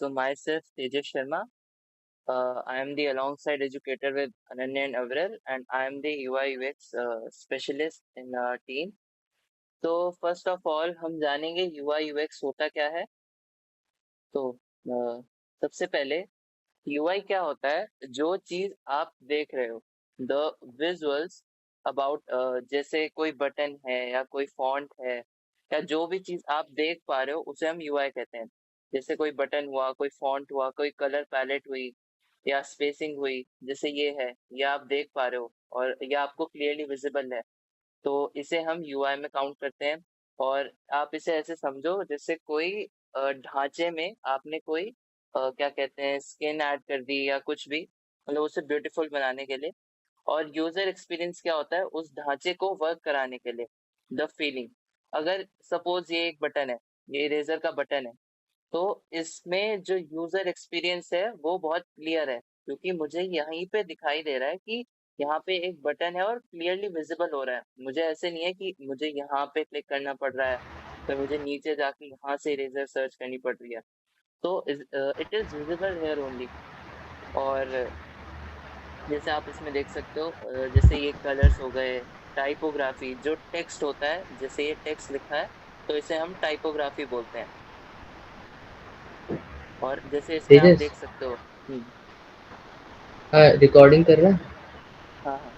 So myself, Tejas Sharma. I am the alongside educator with Ananya and Avril, and I am the UI UX specialist in our team. तो first of all हम जानेंगे UI UX होता क्या है। तो सबसे पहले UI क्या होता है? जो चीज आप देख रहे हो, द विजुअल्स अबाउट, जैसे कोई बटन है या कोई फॉन्ट है या जो भी चीज आप देख पा रहे हो उसे हम UI कहते हैं। जैसे कोई बटन हुआ, कोई फॉन्ट हुआ, कोई कलर पैलेट हुई या स्पेसिंग हुई, जैसे ये है, ये आप देख पा रहे हो और ये आपको क्लियरली विजिबल है, तो इसे हम यूआई में काउंट करते हैं। और आप इसे ऐसे समझो जैसे कोई ढांचे में आपने कोई क्या कहते हैं स्किन ऐड कर दी या कुछ भी, मतलब उसे ब्यूटीफुल बनाने के लिए। और यूजर एक्सपीरियंस क्या होता है? उस ढांचे को वर्क कराने के लिए, द फीलिंग। अगर सपोज ये एक बटन है, ये इरेजर का बटन है, तो इसमें जो यूजर एक्सपीरियंस है वो बहुत क्लियर है, क्योंकि मुझे यहीं पे दिखाई दे रहा है कि यहाँ पे एक बटन है और क्लियरली विजिबल हो रहा है। मुझे ऐसे नहीं है कि मुझे यहाँ पे क्लिक करना पड़ रहा है, फिर मुझे नीचे जाके यहाँ से इरेजर सर्च करनी पड़ रही है। तो it is visible here only. और जैसे आप इसमें देख सकते हो, जैसे ये कलर्स हो गए, टाइपोग्राफी, जो टेक्स्ट होता है, जैसे ये टेक्स्ट लिखा है तो इसे हम टाइपोग्राफी बोलते हैं। और जैसे इसमें आप तेजस। देख सकते हो। हाँ, रिकॉर्डिंग कर रहा है। हाँ हाँ,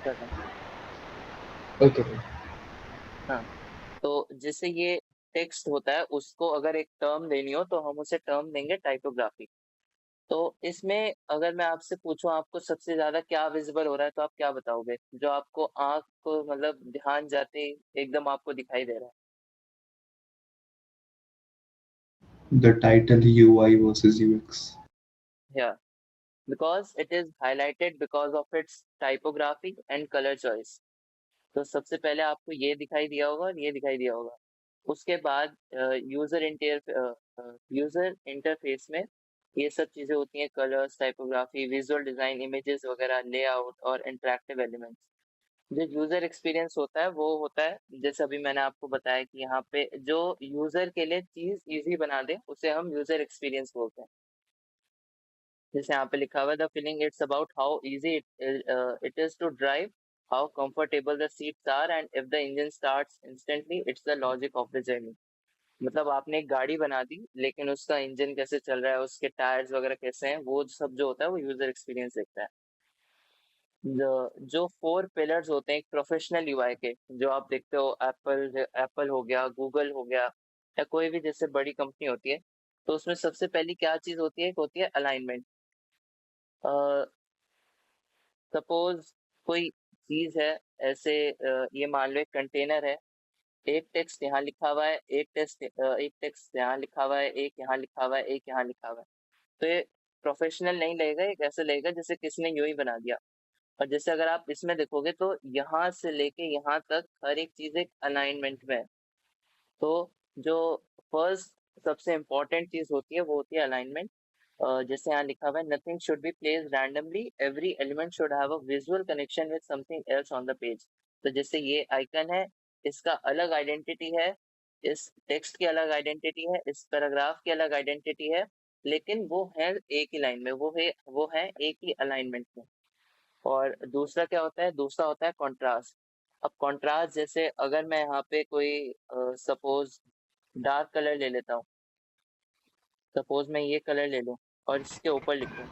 कर रहा हूँ। ओके। हाँ, तो जैसे ये टेक्स्ट होता है, उसको अगर एक टर्म देनी हो तो हम उसे टर्म देंगे टाइपोग्राफी। तो इसमें अगर मैं आपसे पूछूं आपको सबसे ज्यादा क्या विजिबल हो रहा है, तो आप क्या बताओगे जो आपको आंख को मतलब ध्यान जाते ही एकदम आपको दिखाई दे रहा The title UI versus UX. है? या because it is highlighted because of its typography and colour choice. तो सबसे पहले आपको ये दिखाई दिया होगा और ये दिखाई दिया होगा। उसके बाद यूजर इंटरफेस में ये सब चीजें होती हैं, colours, typography, visual design, images वगैरह, लेआउट और इंटरेक्टिव एलिमेंट्स। जो यूजर एक्सपीरियंस होता है वो होता है, जैसे अभी मैंने आपको बताया कि यहाँ पे जो यूजर के लिए चीज इजी बना दे उसे हम यूजर एक्सपीरियंस बोलते हैं। जैसे यहाँ पे लिखा हुआ है, the feeling it's about how easy it is to drive, how comfortable the seats are, and if the engine starts instantly, it's the logic of the journey. मतलब आपने एक गाड़ी बना दी, लेकिन उसका इंजन कैसे चल रहा है, उसके टायर्स वगैरह कैसे हैं, वो सब जो होता है वो यूजर एक्सपीरियंस देखता है। जो फोर पिलर्स होते हैं एक प्रोफेशनल यूआई के, जो आप देखते हो, एप्पल एप्पल हो गया, गूगल हो गया, या कोई भी जैसे बड़ी कंपनी होती है, तो उसमें सबसे पहली क्या चीज होती है? एक होती है अलाइनमेंट। सपोज कोई चीज है, ऐसे ये मान लो एक कंटेनर है, एक टेक्स्ट यहाँ लिखा हुआ है, एक टेक्स्ट यहाँ लिखा हुआ है, एक यहाँ लिखा हुआ है, एक यहाँ लिखा हुआ है। तो ये प्रोफेशनल नहीं लगेगा, एक ऐसे लगेगा जैसे किसी ने यूं ही बना दिया। और जैसे अगर आप इसमें देखोगे तो यहाँ से लेके यहाँ तक हर एक चीज एक अलाइनमेंट में है। तो जो फर्स्ट सबसे इम्पोर्टेंट चीज होती है वो होती है अलाइनमेंट। जैसे यहाँ लिखा हुआ है, nothing should be placed randomly, every element should have a visual connection with something else on the page. तो जैसे ये आइकन है, इसका अलग आइडेंटिटी है, इस टेक्स्ट की अलग आइडेंटिटी है, इस पैराग्राफ की अलग आइडेंटिटी है, लेकिन वो है एक ही लाइन में, वो है एक ही अलाइनमेंट में। और दूसरा क्या होता है? दूसरा होता है कॉन्ट्रास्ट। अब कॉन्ट्रास्ट, जैसे अगर मैं यहाँ पे कोई सपोज डार्क कलर ले लेता हूँ, सपोज मैं ये कलर ले लूँ और इसके ऊपर लिखूँ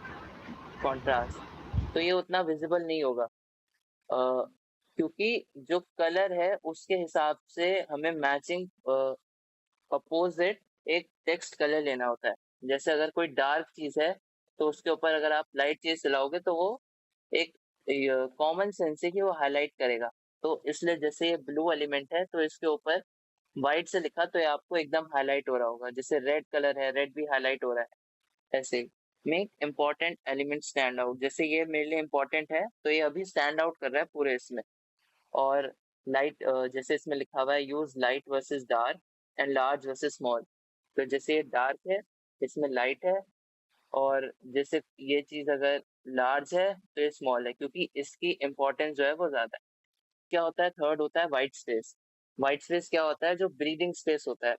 कॉन्ट्रास्ट, तो ये उतना विजिबल नहीं होगा, क्योंकि जो कलर है उसके हिसाब से हमें मैचिंग अपोजिट एक टेक्स्ट कलर लेना होता है। जैसे अगर कोई डार्क चीज है तो उसके ऊपर अगर आप लाइट चीज चलाओगे तो वो एक कॉमन सेंस है कि वो हाईलाइट करेगा। तो इसलिए जैसे ये ब्लू एलिमेंट है तो इसके ऊपर व्हाइट से लिखा तो ये आपको एकदम हाईलाइट हो रहा होगा। जैसे रेड कलर है, रेड भी हाईलाइट हो रहा है। ऐसे make important element stand out, जैसे ये मेरे लिए इम्पोर्टेंट है तो ये अभी स्टैंड आउट कर रहा है पूरे इसमें। और लाइट, जैसे इसमें लिखा हुआ है, use light versus dark and large versus small. तो जैसे ये डार्क है, इसमें लाइट है, और जैसे ये चीज अगर लार्ज है तो ये स्मॉल है, क्योंकि इसकी इम्पोर्टेंस जो है वो ज्यादा है। क्या होता है? थर्ड होता है वाइट स्पेस। वाइट स्पेस क्या होता है? जो ब्रीदिंग स्पेस होता है,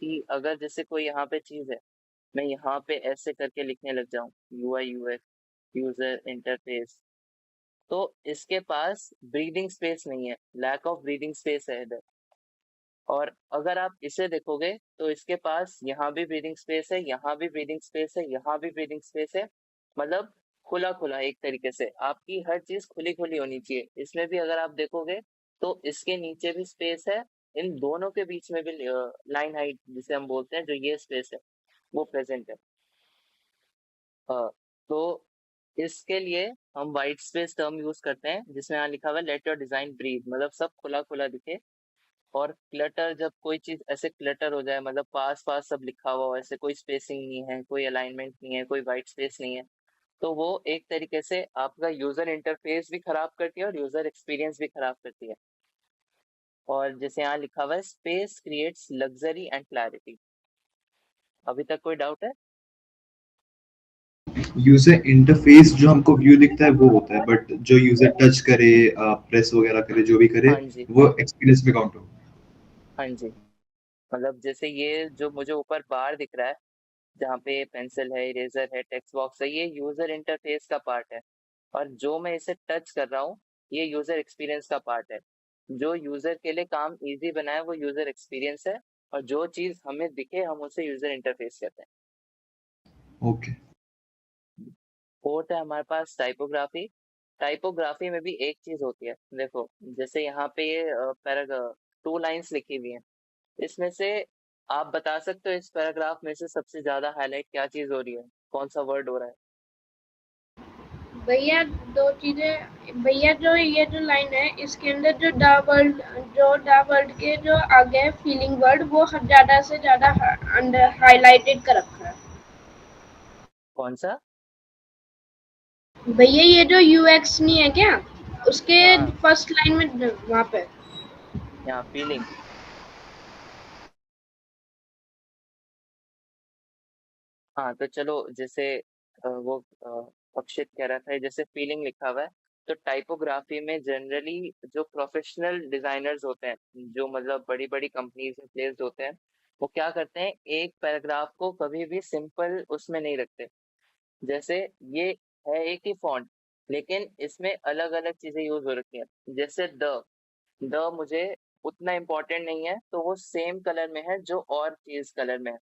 कि अगर जैसे कोई यहाँ पे चीज है, मैं यहाँ पे ऐसे करके लिखने लग जाऊं UI UX यूजर इंटरफेस, तो इसके पास ब्रीदिंग स्पेस नहीं है, लैक ऑफ ब्रीदिंग स्पेस है इधर। और अगर आप इसे देखोगे तो इसके पास यहाँ भी ब्रीदिंग स्पेस है, यहाँ भी ब्रीदिंग स्पेस है, यहाँ भी ब्रीदिंग स्पेस है। मतलब खुला खुला, एक तरीके से आपकी हर चीज खुली खुली होनी चाहिए। इसमें भी अगर आप देखोगे तो इसके नीचे भी स्पेस है, इन दोनों के बीच में भी लाइन हाइट जिसे हम बोलते हैं, जो ये स्पेस है वो प्रेजेंट है। हाँ, तो इसके लिए हम वाइट स्पेस टर्म यूज करते हैं, जिसमें यहाँ लिखा हुआ है लेट योर डिजाइन ब्रीथ, मतलब सब खुला खुला दिखे। और क्लटर, जब कोई चीज ऐसे क्लटर हो जाए, मतलब पास पास सब लिखा हुआ हो, ऐसे कोई स्पेसिंग नहीं है, कोई अलाइनमेंट नहीं है, कोई वाइट स्पेस नहीं है, तो वो एक तरीके से आपका यूजर इंटरफेस भी खराब करती है और यूजर एक्सपीरियंस भी खराब करती है। और जैसे यहाँ लिखा हुआ है space creates luxury and clarity. अभी तक कोई डाउट है? यूजर इंटरफेस जो हमको व्यू दिखता है वो होता है, बट जो यूजर टच करे, प्रेस वगैरह करे, जो भी करे, हाँ जी, वो एक्सपीरियंस में काउंट होगा। हाँ जी। मतलब जैसे ये जो मुझे ऊपर बार दिख रहा है, जहाँ पे पेंसिल है, इरेजर है, टेक्स्ट बॉक्स है, ये यूजर इंटरफेस का पार्ट है। और जो मैं इसे टच कर रहा हूँ, ये यूजर एक्सपीरियंस का पार्ट है। जो यूजर के लिए काम इजी बनाए वो यूजर एक्सपीरियंस है, और जो चीज हमें दिखे हम उसे यूजर इंटरफेस कहते हैं। ओके। फोर्थ है हमारे पास टाइपोग्राफी। टाइपोग्राफी में भी एक चीज होती है, देखो जैसे यहाँ पे ये पैराग्राफ 2 लाइंस लिखी हुई हैं, इसमें से आप बता सकते हो इस पैराग्राफ में से सबसे ज्यादा हाईलाइट क्या चीज हो रही है, कौन सा वर्ड हो रहा है? भैया दो चीजें भैया, जो ये जो लाइन है इसके अंदर द वर्ल्ड के जो आगे है फीलिंग वर्ड, वो ज्यादा से ज्यादा अंडर हाईलाइटेड कर रखा है। कौन सा? भैया ये जो यूएक्स नहीं है क्या, उसके हाँ, फर्स्ट लाइन में वहां पे। यहाँ फीलिंग। हाँ, तो चलो जैसे वो अक्षित कह रहा था, जैसे फीलिंग लिखा हुआ है, तो टाइपोग्राफी में जनरली जो प्रोफेशनल डिजाइनर्स होते हैं, जो मतलब बड़ी बड़ी कंपनीज में प्लेस्ड होते हैं, वो क्या करते हैं, एक पैराग्राफ को कभी भी सिंपल उसमें नहीं रखते। जैसे ये है एक ही फॉन्ट, लेकिन इसमें अलग अलग चीजें यूज हो रखी हैं। जैसे द मुझे उतना इम्पोर्टेंट नहीं है, तो वो सेम कलर में है जो और चीज कलर में है।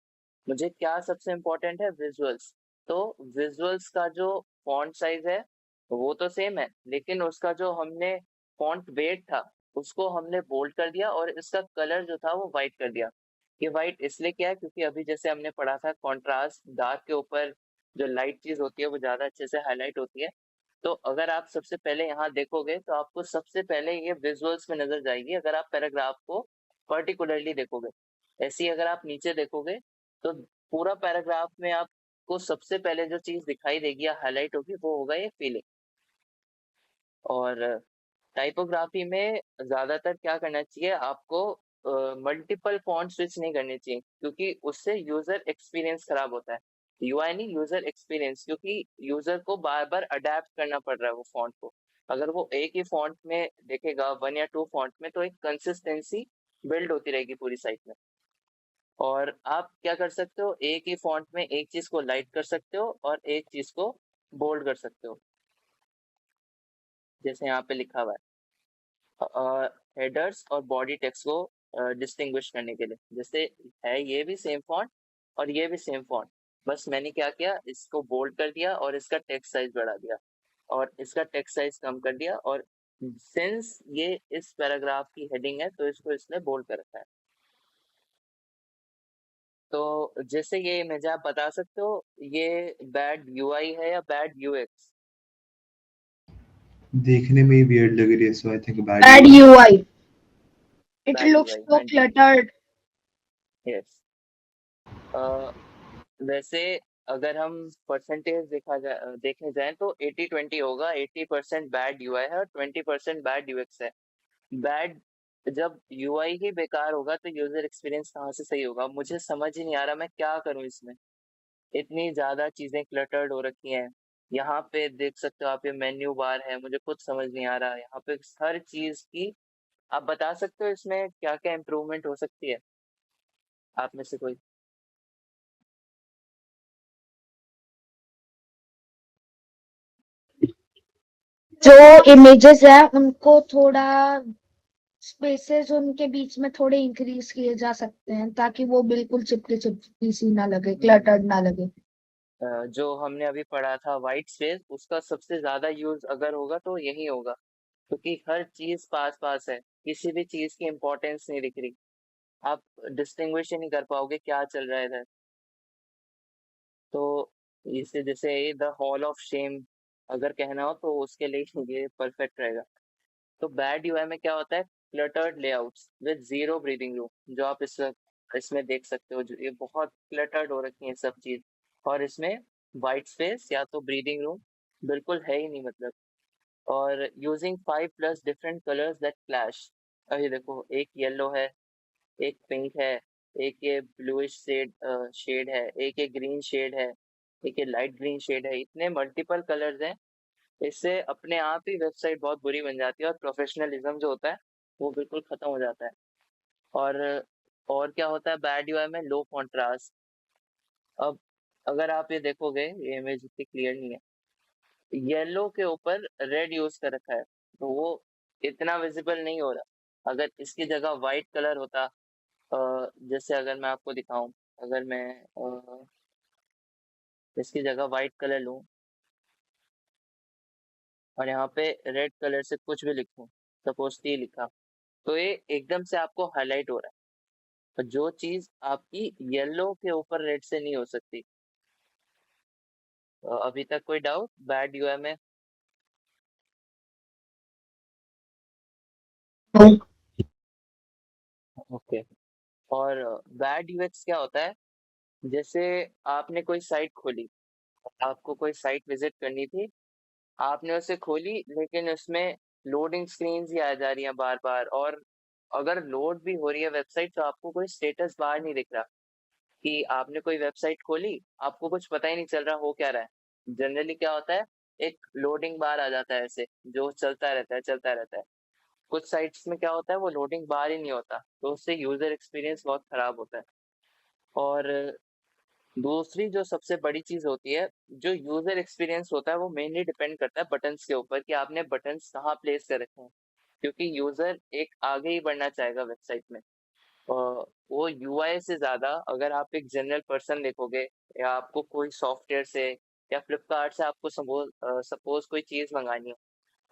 मुझे क्या सबसे इम्पोर्टेंट है, विजुअल्स। तो विजुअल्स का जो फॉन्ट साइज है वो तो सेम है, लेकिन उसका जो हमने फॉन्ट वेट था उसको हमने बोल्ड कर दिया, और इसका कलर जो था वो वाइट कर दिया। ये वाइट इसलिए क्या है, क्योंकि अभी जैसे हमने पढ़ा था कॉन्ट्रास्ट, डार्क के ऊपर जो लाइट चीज होती है वो ज्यादा अच्छे से हाईलाइट होती है। तो अगर आप सबसे पहले यहाँ देखोगे तो आपको सबसे पहले ये विजुअल्स में नजर जाएगी, अगर आप पैराग्राफ को पर्टिकुलरली देखोगे। ऐसे ही अगर आप नीचे देखोगे तो पूरा पैराग्राफ में आपको सबसे पहले जो चीज दिखाई देगी या हाईलाइट होगी वो होगा ये फीलिंग। और टाइपोग्राफी में ज्यादातर क्या करना चाहिए आपको, मल्टीपल फॉन्ट स्विच नहीं करने चाहिए, क्योंकि उससे यूजर एक्सपीरियंस खराब होता है। यूआई नहीं, यूजर एक्सपीरियंस, क्योंकि यूजर को बार बार अडेप्ट करना पड़ रहा है वो फॉन्ट को। अगर वो एक ही फॉन्ट में देखेगा, 1 या 2 फॉन्ट में, तो एक कंसिस्टेंसी बिल्ड होती रहेगी पूरी साइट में। और आप क्या कर सकते हो, एक ही फॉन्ट में एक चीज को लाइट कर सकते हो और एक चीज को बोल्ड कर सकते हो, जैसे यहाँ पे लिखा हुआ है हेडर्स और बॉडी टेक्स्ट को डिस्टिंग्विश करने के लिए। जैसे है ये भी सेम फॉन्ट और ये भी सेम फॉन्ट, बस मैंने क्या किया, इसको बोल्ड कर दिया और इसका टेक्स्ट साइज बढ़ा दिया, और इसका टेक्स्ट साइज कम कर दिया। और सिंस ये इस पैराग्राफ की हेडिंग है तो इसको इसने बोल्ड कर रखा है। तो जैसे ये इमेज आप बता सकते हो ये बैड यूआई है या बैड यूएक्स? देखने में ही वियर्ड लग रही है, so I think bad Bad UI. UI. It bad looks UI, so हाँ जी। cluttered. यस। वैसे अगर हम परसेंटेज देखने जाएं तो 80-20 होगा, 80% बैड यूआई है और 20% बैड यूएक्स है। बैड, जब यूआई ही बेकार होगा तो यूजर एक्सपीरियंस कहाँ से सही होगा? मुझे समझ ही नहीं आ रहा मैं क्या करूं इसमें, इतनी ज्यादा चीजें क्लटर्ड हो रखी हैं। यहाँ पे देख सकते हो आप, ये मेन्यू बार है, मुझे खुद समझ नहीं आ रहा यहाँ पे हर चीज की। आप बता सकते हो इसमें क्या क्या इम्प्रूवमेंट हो सकती है, आप में से कोई? जो इमेजेस है उनको थोड़ा स्पेसेस उनके बीच में थोड़े इंक्रीज किए जा सकते हैं ताकि वो बिल्कुल चिपकी चिपकी सी ना लगे, क्लटर्ड ना लगे। जो हमने अभी पढ़ा था व्हाइट स्पेस, उसका सबसे ज्यादा यूज अगर होगा तो यही होगा, क्योंकि हर चीज पास पास है, किसी भी चीज की इम्पोर्टेंस नहीं दिख रही, आप डिस्टिंग्विश ही नहीं कर पाओगे क्या चल रहा है इधर। तो इसे जैसे द हॉल ऑफ शेम अगर कहना हो तो उसके लिए ये परफेक्ट रहेगा। तो बैड यूआई में क्या होता है, cluttered layouts with zero breathing room, जो आप इसमें देख सकते हो, जो ये बहुत क्लटर्ड हो रखी है सब चीज, और इसमें वाइट स्पेस या तो ब्रीदिंग रूम बिल्कुल है ही नहीं मतलब। और using 5+ different colours that clash, अभी देखो एक येलो है, एक पिंक है, एक ये ब्लूइश शेड है, एक ये ग्रीन शेड है, एक ये लाइट ग्रीन शेड है, इतने मल्टीपल कलर्स हैं। इससे अपने आप ही वेबसाइट बहुत बुरी बन जाती है और प्रोफेशनलिज्म जो होता है वो बिल्कुल खत्म हो जाता है। और और क्या होता है बैड यूआई में, लो कॉन्ट्रास्ट। अब अगर आप ये देखोगे, ये इमेज इतनी क्लियर नहीं है, येलो के ऊपर रेड यूज कर रखा है, तो वो इतना विजिबल नहीं हो रहा। अगर इसकी जगह वाइट कलर होता, जैसे अगर मैं आपको दिखाऊं, अगर मैं इसकी जगह वाइट कलर लूं और यहाँ पे रेड कलर से कुछ भी लिखूं, सपोज टी लिखा, तो ये एकदम से आपको हाईलाइट हो रहा है, और जो चीज आपकी येलो के ऊपर रेड से नहीं हो सकती। अभी तक कोई डाउट बैड यूआई में? ओके। और बैड यूएक्स क्या होता है, जैसे आपने कोई साइट खोली, आपको कोई साइट विजिट करनी थी, आपने उसे खोली लेकिन उसमें लोडिंग स्क्रीन्स ही आ जा रही हैं बार बार, और अगर लोड भी हो रही है वेबसाइट तो आपको कोई स्टेटस बार नहीं दिख रहा कि आपने कोई वेबसाइट खोली, आपको कुछ पता ही नहीं चल रहा हो क्या रहा है। जनरली क्या होता है, एक लोडिंग बार आ जाता है ऐसे, जो चलता रहता है चलता रहता है। कुछ साइट्स में क्या होता है, वो लोडिंग बार ही नहीं होता, तो उससे यूजर एक्सपीरियंस बहुत खराब होता है। और दूसरी जो सबसे बड़ी चीज होती है, जो यूजर एक्सपीरियंस होता है वो मेनली डिपेंड करता है बटन्स के ऊपर कि आपने बटन्स कहाँ प्लेस कर रखे हैं, क्योंकि यूजर एक आगे ही बढ़ना चाहेगा वेबसाइट में। वो यूआई से ज्यादा, अगर आप एक जनरल पर्सन देखोगे, या आपको कोई सॉफ्टवेयर से या फ्लिपकार्ट से आपको सपोज कोई चीज मंगानी है,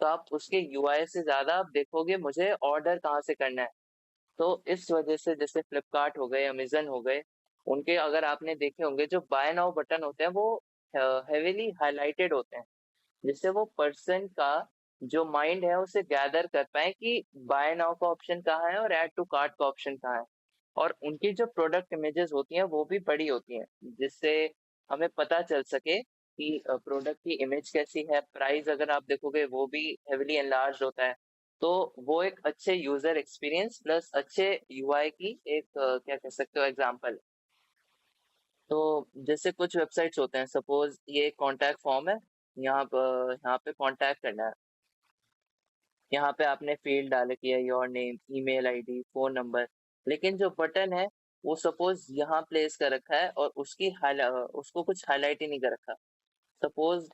तो आप उसके यूआई से ज्यादा आप देखोगे मुझे ऑर्डर कहाँ से करना है। तो इस वजह से जैसे फ्लिपकार्ट हो गए, अमेजन हो गए, उनके अगर आपने देखे होंगे जो बाय नाउ बटन होते हैं वो हेवीली हाईलाइटेड होते हैं, जिससे वो पर्सन का जो माइंड है उसे गैदर कर पाए कि बाय नाउ का ऑप्शन कहाँ है और ऐड टू कार्ट का ऑप्शन कहाँ है। और उनकी जो प्रोडक्ट इमेजेस होती हैं वो भी बड़ी होती हैं, जिससे हमें पता चल सके कि प्रोडक्ट की इमेज कैसी है। प्राइस अगर आप देखोगे वो भी हेवीली एनलार्ज होता है। तो वो एक अच्छे यूजर एक्सपीरियंस प्लस अच्छे यूआई की एक क्या कह सकते हो एग्जांपल। तो जैसे कुछ वेबसाइट्स होते हैं, सपोज ये कॉन्टैक्ट फॉर्म है, यहाँ पे कॉन्टैक्ट करना है, यहाँ पे आपने फील्ड डाल किया your name, email ID, phone number, लेकिन जो बटन है वो सपोज यहाँ प्लेस कर रखा है और उसको कुछ हाईलाइट ही नहीं कर रखा। सपोज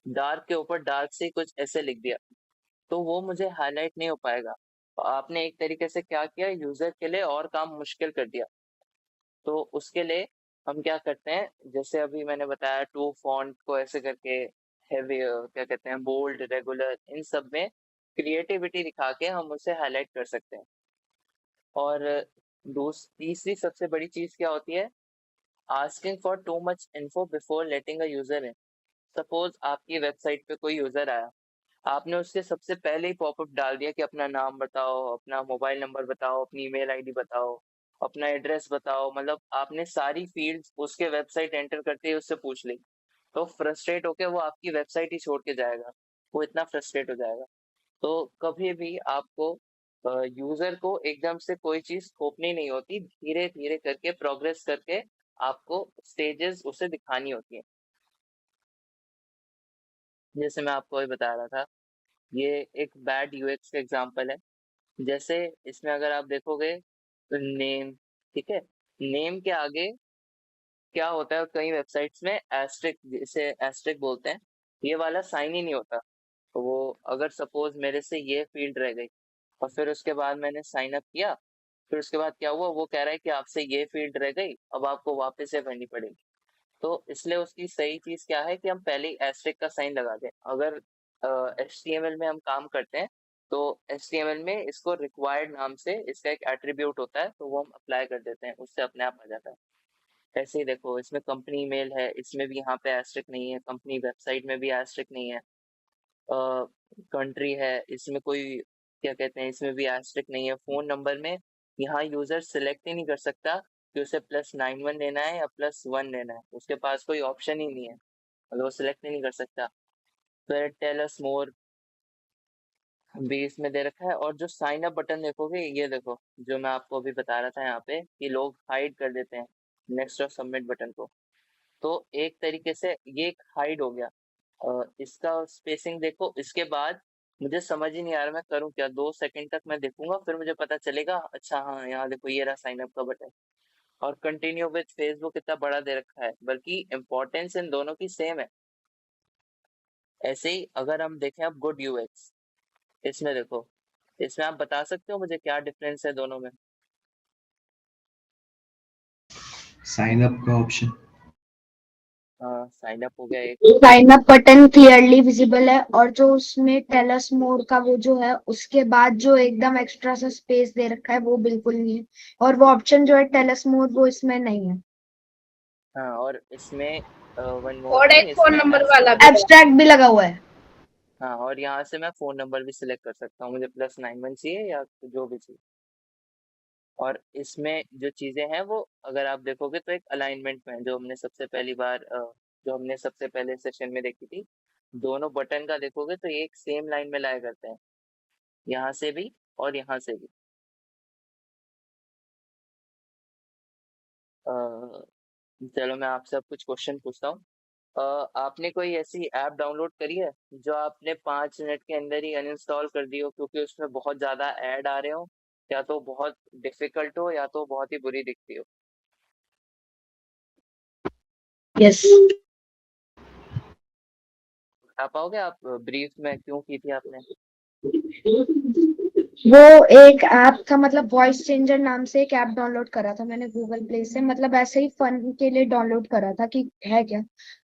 डार्क के ऊपर डार्क से कुछ ऐसे लिख दिया, तो वो मुझे हाईलाइट नहीं हो पाएगा। तो आपने एक तरीके से क्या किया, यूजर के लिए और काम मुश्किल कर दिया। तो उसके लिए हम क्या करते हैं, जैसे अभी मैंने बताया टू फॉन्ट को ऐसे करके हैवी क्या कहते हैं, बोल्ड, रेगुलर, इन सब में क्रिएटिविटी दिखा के हम उसे हाईलाइट कर सकते हैं। और तीसरी सबसे बड़ी चीज क्या होती है, asking for too much info before letting a user in. Suppose आपकी वेबसाइट पे कोई यूजर आया, आपने उससे सबसे पहले ही पॉपअप डाल दिया कि अपना नाम बताओ, अपना मोबाइल नंबर बताओ, अपनी ईमेल आईडी बताओ, अपना एड्रेस बताओ, मतलब आपने सारी फील्ड्स उसके वेबसाइट एंटर करते ही उससे पूछ ली। तो फ्रस्ट्रेट होके वो आपकी वेबसाइट ही छोड़ के जाएगा, वो इतना फ्रस्ट्रेट हो जाएगा। तो कभी भी आपको यूजर को एकदम से कोई चीज थोपनी नहीं होती, धीरे धीरे करके प्रोग्रेस करके आपको स्टेजेस उसे दिखानी होती है। जैसे मैं आपको अभी बता रहा था, ये एक बैड यूएक्स का एग्जांपल है। जैसे इसमें अगर आप देखोगे तो नेम, ठीक है, नेम के आगे क्या होता है, कई वेबसाइट्स में एस्ट्रिक, जिसे एस्ट्रिक बोलते हैं, ये वाला साइन ही नहीं होता। वो अगर सपोज मेरे से ये फील्ड रह गई और फिर उसके बाद मैंने साइन अप किया, फिर उसके बाद क्या हुआ, वो कह रहा है कि आपसे ये फील्ड रह गई, अब आपको वापस से भरनी पड़ेगी। तो इसलिए उसकी सही चीज क्या है कि हम पहले ही एस्टेरिक का साइन लगा दें। अगर HTML में हम काम करते हैं तो HTML में इसको रिक्वायर्ड नाम से इसका एक एट्रीब्यूट होता है, तो वो हम अप्लाई कर देते हैं, उससे अपने आप आ जाता है। ऐसे ही देखो, इसमें कंपनी ईमेल है, इसमें भी यहाँ पे एस्टेरिक नहीं है, कंपनी वेबसाइट में भी एस्टेरिक नहीं है, कंट्री है, इसमें कोई क्या कहते हैं, इसमें भी एस्टेरिक नहीं है। फोन नंबर में यहाँ यूजर सिलेक्ट ही नहीं कर सकता कि उसे +91 लेना है या +1 लेना है, उसके पास कोई ऑप्शन ही नहीं है, मतलब वो सिलेक्ट ही नहीं कर सकता। फिर टेल अस मोर भी इसमें दे रखा है, और जो साइन अप बटन देखोगे, ये देखो जो मैं आपको अभी बता रहा था यहाँ पे कि लोग हाइड कर देते हैं नेक्स्ट और सबमिट बटन को, तो एक तरीके से ये एक हाइड हो गया। इसका स्पेसिंग देखो, इसके बाद मुझे समझ ही नहीं आ रहा मैं करूँ क्या, 2 सेकंड तक मैं देखूंगा फिर मुझे पता चलेगा, अच्छा हाँ यहाँ देखो ये रहा साइन अप का बटन। और कंटिन्यू विद फेसबुक इतना बड़ा दे रखा है, बल्कि इम्पोर्टेंस इन दोनों की सेम है। ऐसे ही अगर हम देखें अब गुड यूएक्स, इसमें देखो, इसमें आप बता सकते हो मुझे क्या डिफरेंस है दोनों में? साइन अप का ऑप्शन। हाँ, साइन अप हो गया एक। Sign up button clearly visible है, और जो उसमें टेल अस मोर का वो जो है उसके बाद जो एकदम एक्स्ट्रा सा स्पेस दे रखा है वो बिल्कुल नहीं है, और वो ऑप्शन जो है टेल अस मोर वो इसमें नहीं है। हाँ, और इसमें वन मोर और थिंग, एक फोन इसमें नंबर वाला भी है। एब्स्ट्रैक्ट भी लगा हुआ है। हाँ, और यहाँ से मैं फोन नंबर भी सिलेक्ट कर सकता हूँ, मुझे +91 चाहिए या जो भी चाहिए। और इसमें जो चीजें हैं वो अगर आप देखोगे तो एक अलाइनमेंट में है, जो हमने सबसे पहली बार जो हमने सबसे पहले सेशन में देखी थी, दोनों बटन का देखोगे तो ये एक सेम लाइन में लाया करते हैं, यहाँ से भी और यहाँ से भी। अ, चलो मैं आपसे अब कुछ क्वेश्चन पूछता हूँ। आपने कोई ऐसी ऐप डाउनलोड करी है जो आपने 5 मिनट के अंदर ही अनइंस्टॉल कर दी हो क्योंकि उसमें बहुत ज्यादा ऐड आ रहे हो, या तो बहुत डिफिकल्ट हो, या तो बहुत ही बुरी दिखती हो? यस। बता पाओगे आप ब्रीफ में क्यों की थी आपने? वो एक ऐप था, मतलब वॉइस चेंजर नाम से एक ऐप डाउनलोड करा था मैंने गूगल प्ले से, मतलब ऐसे ही फन के लिए डाउनलोड करा था कि है क्या,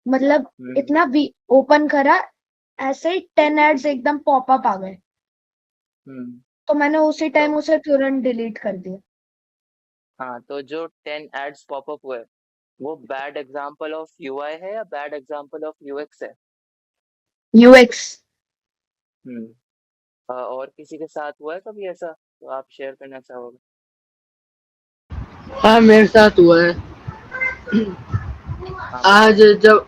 मतलब हम्म। इतना भी ओपन करा, ऐसे ही 10 एड्स एकदम पॉपअप आ गए, हम्म। तो मैंने उसी तो टाइम उसे तुरंत डिलीट कर दिया। हाँ, तो जो 10 एड्स पॉपअप हुए, वो बैड एग्जाम्पल ऑफ यूआई है या बैड एग्जाम्पल ऑफ यूएक्स है? यूएक्स। हम्म। और किसी के साथ हुआ है कभी ऐसा, तो आप शेयर करना चाहोगे? हाँ, मेरे साथ हुआ है। हाँ, आज बताओ। जब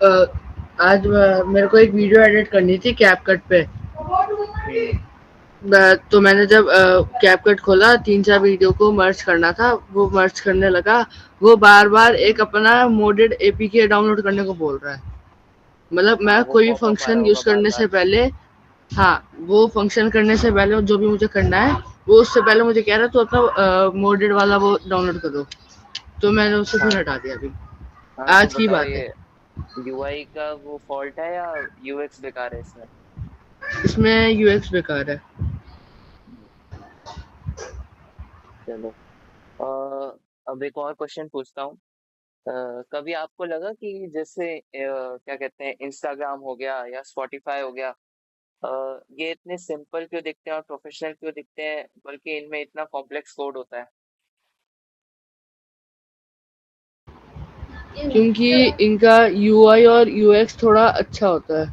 आज मेरे को एक वीडियो एडिट करनी थी कैपकट पे। हम्म। तो मैंने जब कैपकट खोला, 3-4 वीडियो को मर्ज करना था, वो मर्ज करने लगा, वो बार बार एक अपना मोडेड एपीके डाउनलोड करने को बोल रहा है। मतलब हाँ, मैं वो कोई पॉपअप आ रहा फंक्शन यूज होगा बार करने बार। से पहले, हाँ, वो फंक्शन करने से पहले जो भी मुझे करना है, वो उससे पहले मुझे कह रहा है तो अपना मोडेड वाला वो डाउनलोड करो, तो मैंने उसे हाँ। फिर हटा दिया अभी। हाँ, तो आज की बताओ बात है। ये यूआई का वो फॉल्ट है या यूएक्स बेकार है इसमें? इसमें यूएक्स बेकार है। चलो, अब एक और क्वेश्चन पूछता हूँ। कभी आपको लगा कि जैसे क्या कहते हैं, इंस्टाग्राम हो गया या स्पॉटिफाई हो गया, ये इतने सिंपल क्यों दिखते हैं और प्रोफेशनल क्यों दिखते हैं, बल्कि इनमें इतना कॉम्प्लेक्स कोड होता है? क्योंकि इनका यूआई और यूएक्स थोड़ा अच्छा होता है।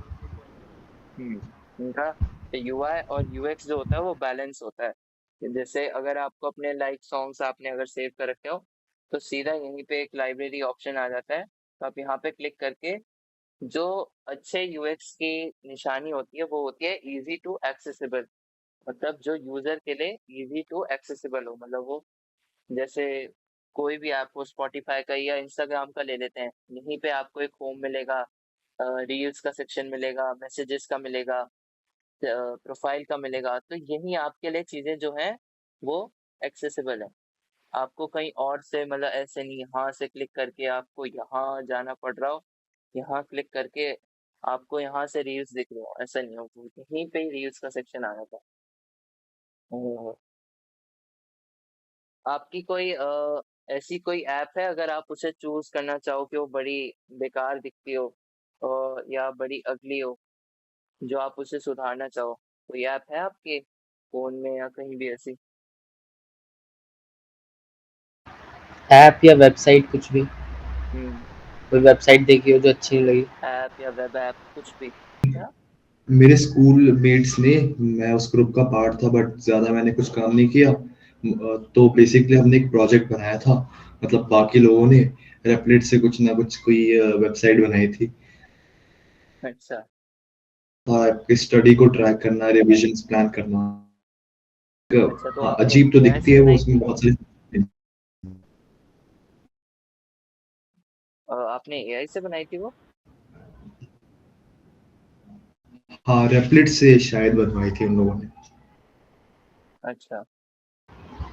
इनका यूआई और यूएक्स जो होता है वो बैलेंस होता है। कि जैसे अगर आपको अपने लाइक सॉन्ग्स आपने अगर सेव कर रखे हो, तो सीधा यहीं पे एक लाइब्रेरी ऑप्शन आ जाता है, तो आप यहाँ पे क्लिक करके जो अच्छे यूएक्स की निशानी होती है वो होती है इजी टू एक्सेसिबल, मतलब जो यूजर के लिए इजी टू एक्सेसिबल हो, मतलब वो जैसे कोई भी ऐप हो, स्पॉटिफाई का या इंस्टाग्राम का ले लेते हैं, यहीं पे आपको एक होम मिलेगा, रील्स का सेक्शन मिलेगा, मैसेजेस का मिलेगा, प्रोफाइल का मिलेगा, तो यही आपके लिए चीजें जो हैं वो एक्सेसिबल है। आपको कहीं और से, मतलब ऐसे नहीं यहाँ से क्लिक करके आपको यहाँ जाना पड़ रहा हो, यहाँ क्लिक करके आपको यहाँ से रील्स दिख रहे हो, ऐसा नहीं होगा, यहीं पे ही रील्स का सेक्शन आ जाता है। और आपकी कोई ऐसी कोई ऐप है, अगर आप उसे चूज करना चाहो कि वो बड़ी बेकार दिखती हो या बड़ी अगली हो, जो आप उसे सुधारना चाहो, कोई ऐप है आपके फोन में या कहीं भी ऐसी? ऐप या वेबसाइट कुछ भी, हम्म। कोई वेबसाइट देखी हो जो अच्छी नहीं लगी? ऐप या वेब ऐप कुछ भी क्या? मेरे स्कूल मेट्स ने, मैं उस ग्रुप का पार्ट था बट ज्यादा मैंने कुछ काम नहीं किया। तो बेसिकली हमने एक प्रोजेक्ट बनाया था, मतलब बाकी लोगों ने रेपलेट से कुछ ना कुछ कोई वेबसाइट बनाई थी। अच्छा। हाँ, आपकी स्टडी को ट्रैक करना, रिविजन्स प्लान करना। अच्छा, तो हाँ, आपने अजीब तो एआई दिखती से है वो, बनाई उसमें थी? बहुत सारी। आपने एआई से बनाई थी वो? हाँ, रेपलेट से शायद बनवाई थी उन लोगों ने। अच्छा,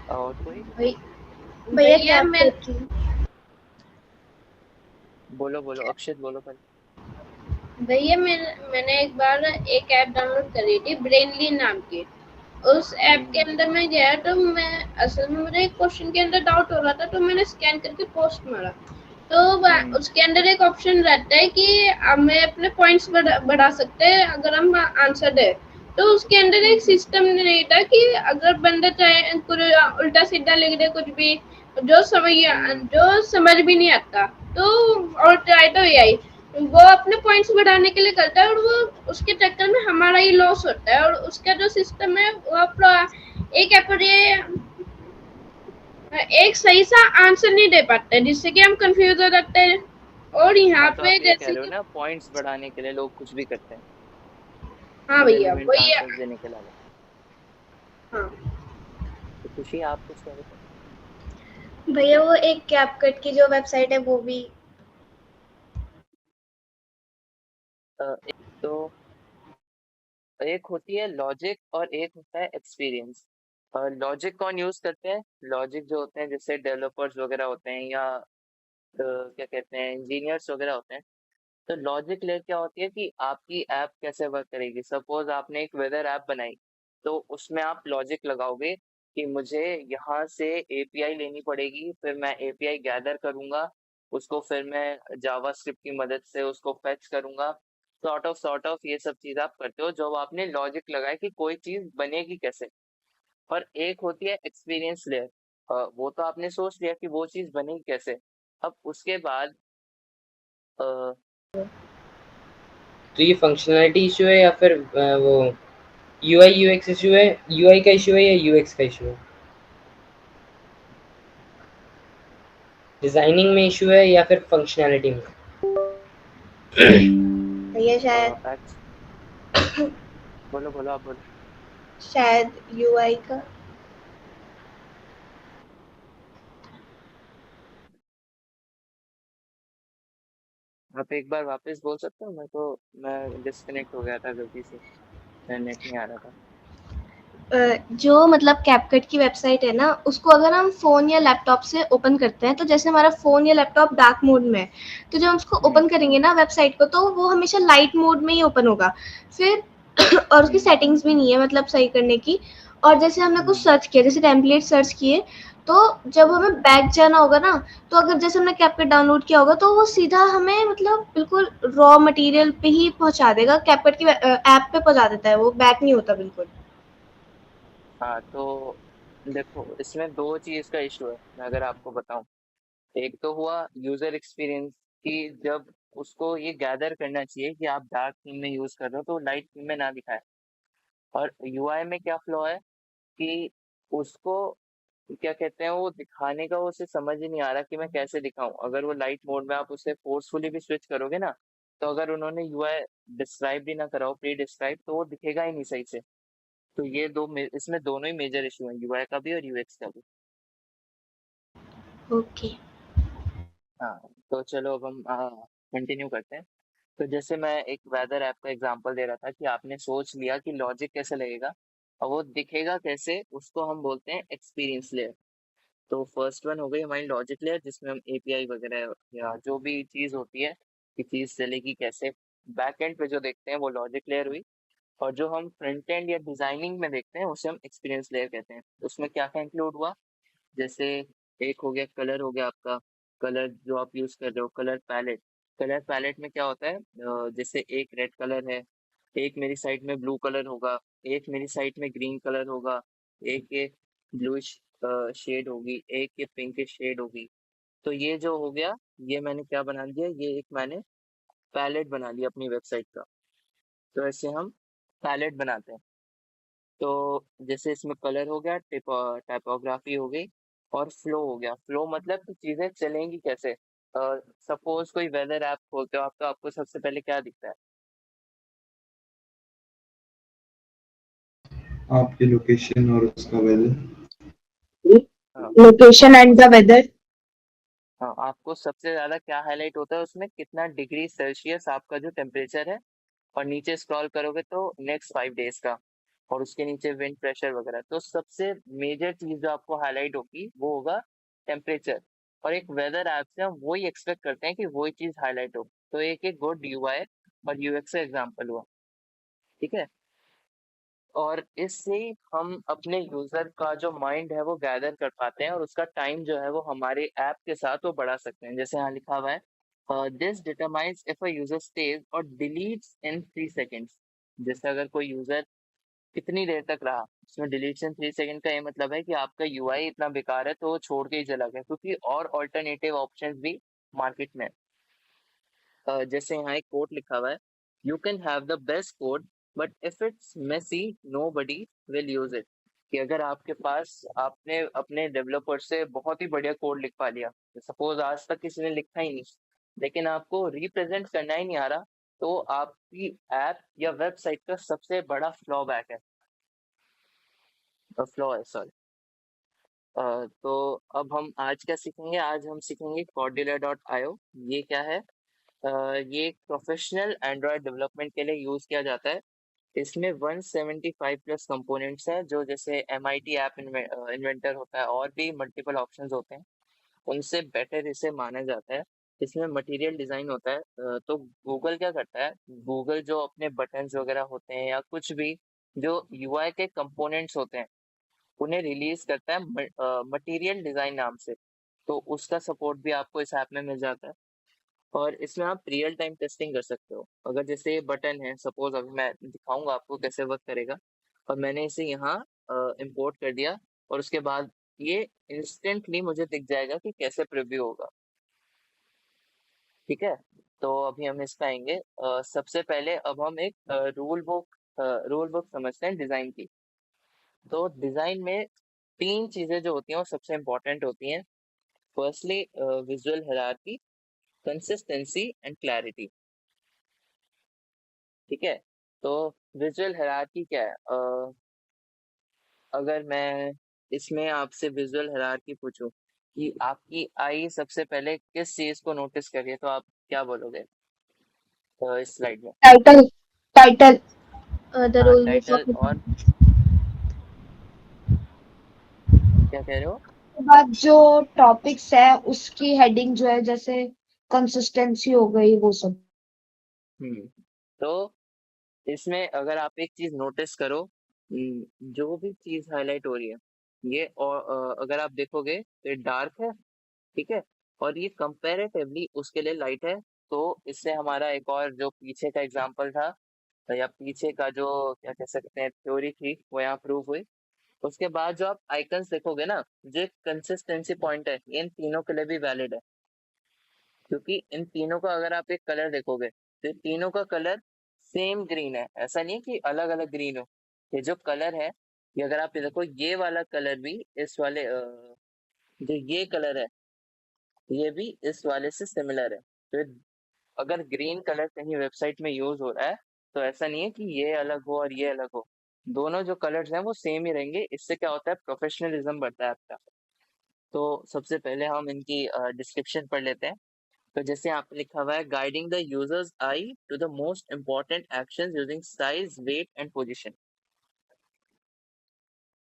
और कोई? भैया भैया मैं कैपकट की बोलो बोलो, अक्षित बोलो पहले। भैया मैंने एक बार एक ऐप डाउनलोड करी थी ब्रेनली नाम की। उस ऐप के हम्म। अंदर मैं गया तो मैं असल में मुझे एक क्वेश्चन के अंदर डाउट हो रहा था, तो मैंने स्कैन करके पोस्ट मारा। तो हम्म। उसके अंदर एक ऑप्शन रहता है कि हमें अपने पॉइंट्स बढ़ा सकते हैं अगर हम आंसर दे। तो उसके अंदर एक हम्म। सिस्टम नहीं था कि अगर बंदा चाहे कुछ उल्टा सीधा लिख दे कुछ भी, जो समझ हम्म। जो समझ भी नहीं आता। तो और चाहे तो यही वो अपने पॉइंट्स बढ़ाने के लिए करता है, और वो उसके चक्कर में हमारा ही लॉस होता है। और उसका जो सिस्टम है वो एक एक सही सा आंसर नहीं दे पाते, जिससे कि हम कंफ्यूज हो जाते हैं। और यहाँ हाँ, तो पे आप ये कह जैसे रहे हो कि ना, पॉइंट्स बढ़ाने के लिए लोग कुछ भी करते हैं, हाँ भैया रेलेवेंट वही आंसर्स देने के अलावा। हाँ तो खुशी, आप कुछ कह रहे थे? भैया वो एक कैपकट की जो वेबसाइट है वो भी एक तो एक होती है लॉजिक और एक होता है एक्सपीरियंस। लॉजिक कौन यूज करते हैं? लॉजिक जो होते हैं, जैसे डेवलपर्स वगैरह होते हैं, या क्या कहते हैं, इंजीनियर्स वगैरह होते हैं। तो लॉजिक लेयर क्या होती है कि आपकी ऐप कैसे वर्क करेगी। सपोज आपने एक वेदर ऐप बनाई, तो उसमें आप लॉजिक लगाओगे कि मुझे यहाँ से एपीआई लेनी पड़ेगी, फिर मैं एपीआई गैदर करूंगा, उसको फिर मैं जावास्क्रिप्ट की मदद से उसको फेच करूंगा। सॉर्ट ऑफ ये सब चीज आप करते हो जब आपने लॉजिक लगाया कि कोई चीज बनेगी कैसे। और एक होती है एक्सपीरियंस लेयर। वो तो आपने सोच लिया कि वो चीज बनेगी कैसे। अब उसके बाद अ, तो ये फंक्शनैलिटी इशू है या फिर वो यूआई यूएक्स इशू है? यूआई का इशू है या यूएक्स का इशू है? डिजाइनिंग में इशू है या फिर फंक्शनैलिटी में? भैया शायद एक्च- बोलो बोलो, आप बोलो। शायद यूआई का। आप एक बार वापस बोल सकते हो? मैं डिस्कनेक्ट हो गया था गलती से, नेट नहीं आ रहा था। जो मतलब कैपकट की वेबसाइट है ना, उसको अगर हम फोन या लैपटॉप से ओपन करते हैं, तो जैसे हमारा फोन या लैपटॉप डार्क मोड में है, तो जब हम उसको हम्म। ओपन करेंगे ना वेबसाइट को, तो वो हमेशा लाइट मोड में ही ओपन होगा। फिर और उसकी हम्म। सेटिंग्स भी नहीं है मतलब सही करने की। और जैसे हमने कुछ हम्म। सर्च किया, जैसे टेम्पलेट सर्च किए, तो जब हमें बैक जाना होगा ना, तो अगर जैसे हमने कैपकट डाउनलोड किया होगा, तो वो सीधा हमें मतलब बिल्कुल रॉ मटेरियल पे ही पहुंचा देगा, कैपकट की ऐप पे पहुंचा देता है, वो बैक नहीं होता बिल्कुल। हाँ, तो देखो, इसमें दो चीज का इशू है, मैं अगर आपको बताऊं। एक तो हुआ यूजर एक्सपीरियंस, कि जब उसको ये गैदर करना चाहिए कि आप डार्क थीम में यूज कर रहे हो, तो लाइट थीम में ना दिखाए। और यूआई में क्या फ्लॉ है कि उसको क्या कहते हैं, वो दिखाने का, वो उसे समझ ही नहीं आ रहा कि मैं कैसे दिखाऊं। अगर वो लाइट मोड में आप उसे फोर्सफुली भी स्विच करोगे ना, तो अगर उन्होंने यूआई डिस्क्राइब भी ना करा हो, प्री डिस्क्राइब, तो वो दिखेगा ही नहीं सही से। तो ये इसमें दोनों ही मेजर इशू है, यूआई का भी और यूएक्स का भी। ओके। हाँ, तो चलो अब हम कंटिन्यू करते हैं। तो जैसे मैं एक वेदर ऐप का एग्जांपल दे रहा था कि आपने सोच लिया कि लॉजिक कैसे लगेगा और वो दिखेगा कैसे, उसको हम बोलते हैं एक्सपीरियंस लेयर। तो फर्स्ट वन हो गई हमारी लॉजिक लेयर, जिसमें हम एपीआई वगैरह या जो भी चीज़ होती है कि चीज़ चलेगी कैसे, बैक एंड पे जो देखते हैं वो लॉजिक लेयर हुई, और जो हम फ्रंट एंड या डिजाइनिंग में देखते हैं उसे हम एक्सपीरियंस लेयर कहते हैं। उसमें क्या क्या इंक्लूड हुआ, जैसे एक हो गया कलर, हो गया आपका कलर जो आप यूज कर रहे हो, कलर पैलेट। कलर पैलेट में क्या होता है, जैसे एक रेड कलर है, एक मेरी साइड में ब्लू कलर होगा, एक मेरी साइड में ग्रीन कलर होगा, एक ये ब्लूइश शेड होगी, एक ये पिंकिश शेड होगी। तो ये जो हो गया, ये मैंने क्या बना दिया, ये एक मैंने पैलेट बना लिया अपनी वेबसाइट का। तो ऐसे हम पैलेट बनाते हैं। तो जैसे इसमें कलर हो गया, टाइपोग्राफी हो गई, और फ्लो हो गया। फ्लो मतलब कि चीजें चलेंगी कैसे। सपोज कोई वेदर ऐप खोलते हो आप, तो आपको सबसे पहले क्या दिखता है। आपकी लोकेशन और उसका वेदर। हाँ, लोकेशन एंड द वेदर। हाँ, आपको सबसे ज्यादा क्या हाईलाइट होता है उसमें, कितना डिग्री सेल्सियस आपका जो टेम्परेचर है, और नीचे स्क्रॉल करोगे तो नेक्स्ट 5 डेज का, और उसके नीचे विंड प्रेशर वगैरह। तो सबसे मेजर चीज जो आपको हाईलाइट होगी वो होगा टेम्परेचर। और एक वेदर ऐप से हम वही एक्सपेक्ट करते हैं कि वही चीज हाईलाइट हो। तो एक एक गुड यूआई और यूएक्स का एग्जाम्पल हुआ, ठीक है। और इससे हम अपने यूजर का जो माइंड है वो गैदर कर पाते हैं, और उसका टाइम जो है वो हमारे ऐप के साथ वो बढ़ा सकते हैं। जैसे यहाँ लिखा हुआ है, this determines if a user stage और डिलीट्स इन 3 सेकेंड्स। जैसे अगर कोई यूजर कितनी देर तक रहा, इसमें डिलीशन 3 सेकंड का ये मतलब है कि आपका यूआई इतना बेकार है तो वो छोड़ के ही चला गया, क्योंकि और ऑल्टरनेटिव ऑप्शंस भी मार्केट में है। जैसे यहाँ एक कोट लिखा हुआ है, you can have the best code but if it's messy nobody will use it. कि अगर आपके पास, आपने अपने डेवलपर से बहुत ही बढ़िया कोड लिखवा लिया, सपोज आज तक किसी ने लिखा ही नहीं, लेकिन आपको रिप्रेजेंट करना ही नहीं आ रहा, तो आपकी ऐप या वेबसाइट का सबसे बड़ा फ्लॉ बैक है, फ्लॉ है, सॉरी। तो अब हम आज क्या सीखेंगे, आज हम सीखेंगे Cordula.io। ये क्या है, ये एक प्रोफेशनल एंड्रॉयड डेवलपमेंट के लिए यूज किया जाता है। इसमें 175 प्लस कंपोनेंट्स हैं, जो जैसे MIT ऐप इन्वेंटर होता है, और भी मल्टीपल ऑप्शंस होते हैं, उनसे बेटर इसे माना जाता है। इसमें मटेरियल डिजाइन होता है। तो गूगल क्या करता है, गूगल जो अपने बटन्स वगैरह होते हैं या कुछ भी जो यूआई के कंपोनेंट्स होते हैं, उन्हें रिलीज करता है मटेरियल डिजाइन नाम से। तो उसका सपोर्ट भी आपको इस ऐप में मिल जाता है। और इसमें आप रियल टाइम टेस्टिंग कर सकते हो। अगर जैसे ये बटन है, सपोज अभी मैं दिखाऊंगा आपको कैसे वर्क करेगा, और मैंने इसे यहाँ इंपोर्ट कर दिया, और उसके बाद ये इंस्टेंटली मुझे दिख जाएगा कि कैसे प्रीव्यू होगा, ठीक है। तो अभी हम इस पे आएंगे। सबसे पहले अब हम एक रूल बुक समझते हैं डिजाइन की। तो डिजाइन में 3 चीजें जो होती हैं वो सबसे इंपॉर्टेंट होती हैं। Firstly visual hierarchy, consistency and clarity, ठीक है। तो विजुअल हायरार्की क्या है, अगर मैं इसमें आपसे विजुअल हायरार्की पूछूं कि आपकी आई सबसे पहले किस चीज को नोटिस करिए, तो आप क्या बोलोगे इस स्लाइड में। टाइटल। टाइटल। द हाँ, रूल बुक टाइटल, ऑफ। और क्या कह रहे हो। के बाद जो टॉपिक्स है उसकी हेडिंग जो है, जैसे कंसिस्टेंसी हो गई, वो सब। हम्म तो इसमें अगर आप एक चीज नोटिस करो, जो भी चीज हाईलाइट हो रही है, ये, और अगर आप देखोगे तो ये डार्क है, ठीक है, और ये कंपैरेटिवली उसके लिए लाइट है। तो इससे हमारा एक और जो पीछे का एग्जांपल था, या पीछे का जो क्या कह सकते हैं थ्योरी थी, वो यहाँ प्रूव हुई। उसके बाद जो आप आइकन्स देखोगे ना, जो कंसिस्टेंसी पॉइंट है, ये इन तीनों के लिए भी वैलिड है। क्योंकि इन तीनों का अगर आप एक कलर देखोगे, तो ये तीनों का कलर सेम ग्रीन है, ऐसा नहीं है कि अलग अलग ग्रीन हो। ये जो कलर है, ये अगर आप ये देखो, ये वाला कलर भी इस वाले जो ये कलर है, ये भी इस वाले से सिमिलर है। तो अगर ग्रीन कलर कहीं वेबसाइट में यूज हो रहा है, तो ऐसा नहीं है कि ये अलग हो और ये अलग हो। दोनों जो कलर्स हैं वो सेम ही रहेंगे। इससे क्या होता है, प्रोफेशनलिज्म बढ़ता है आपका। तो सबसे पहले हम इनकी डिस्क्रिप्शन पढ़ लेते हैं। तो जैसे यहाँ पे लिखा हुआ है, guiding the users eye to the most important actions using size, weight and position.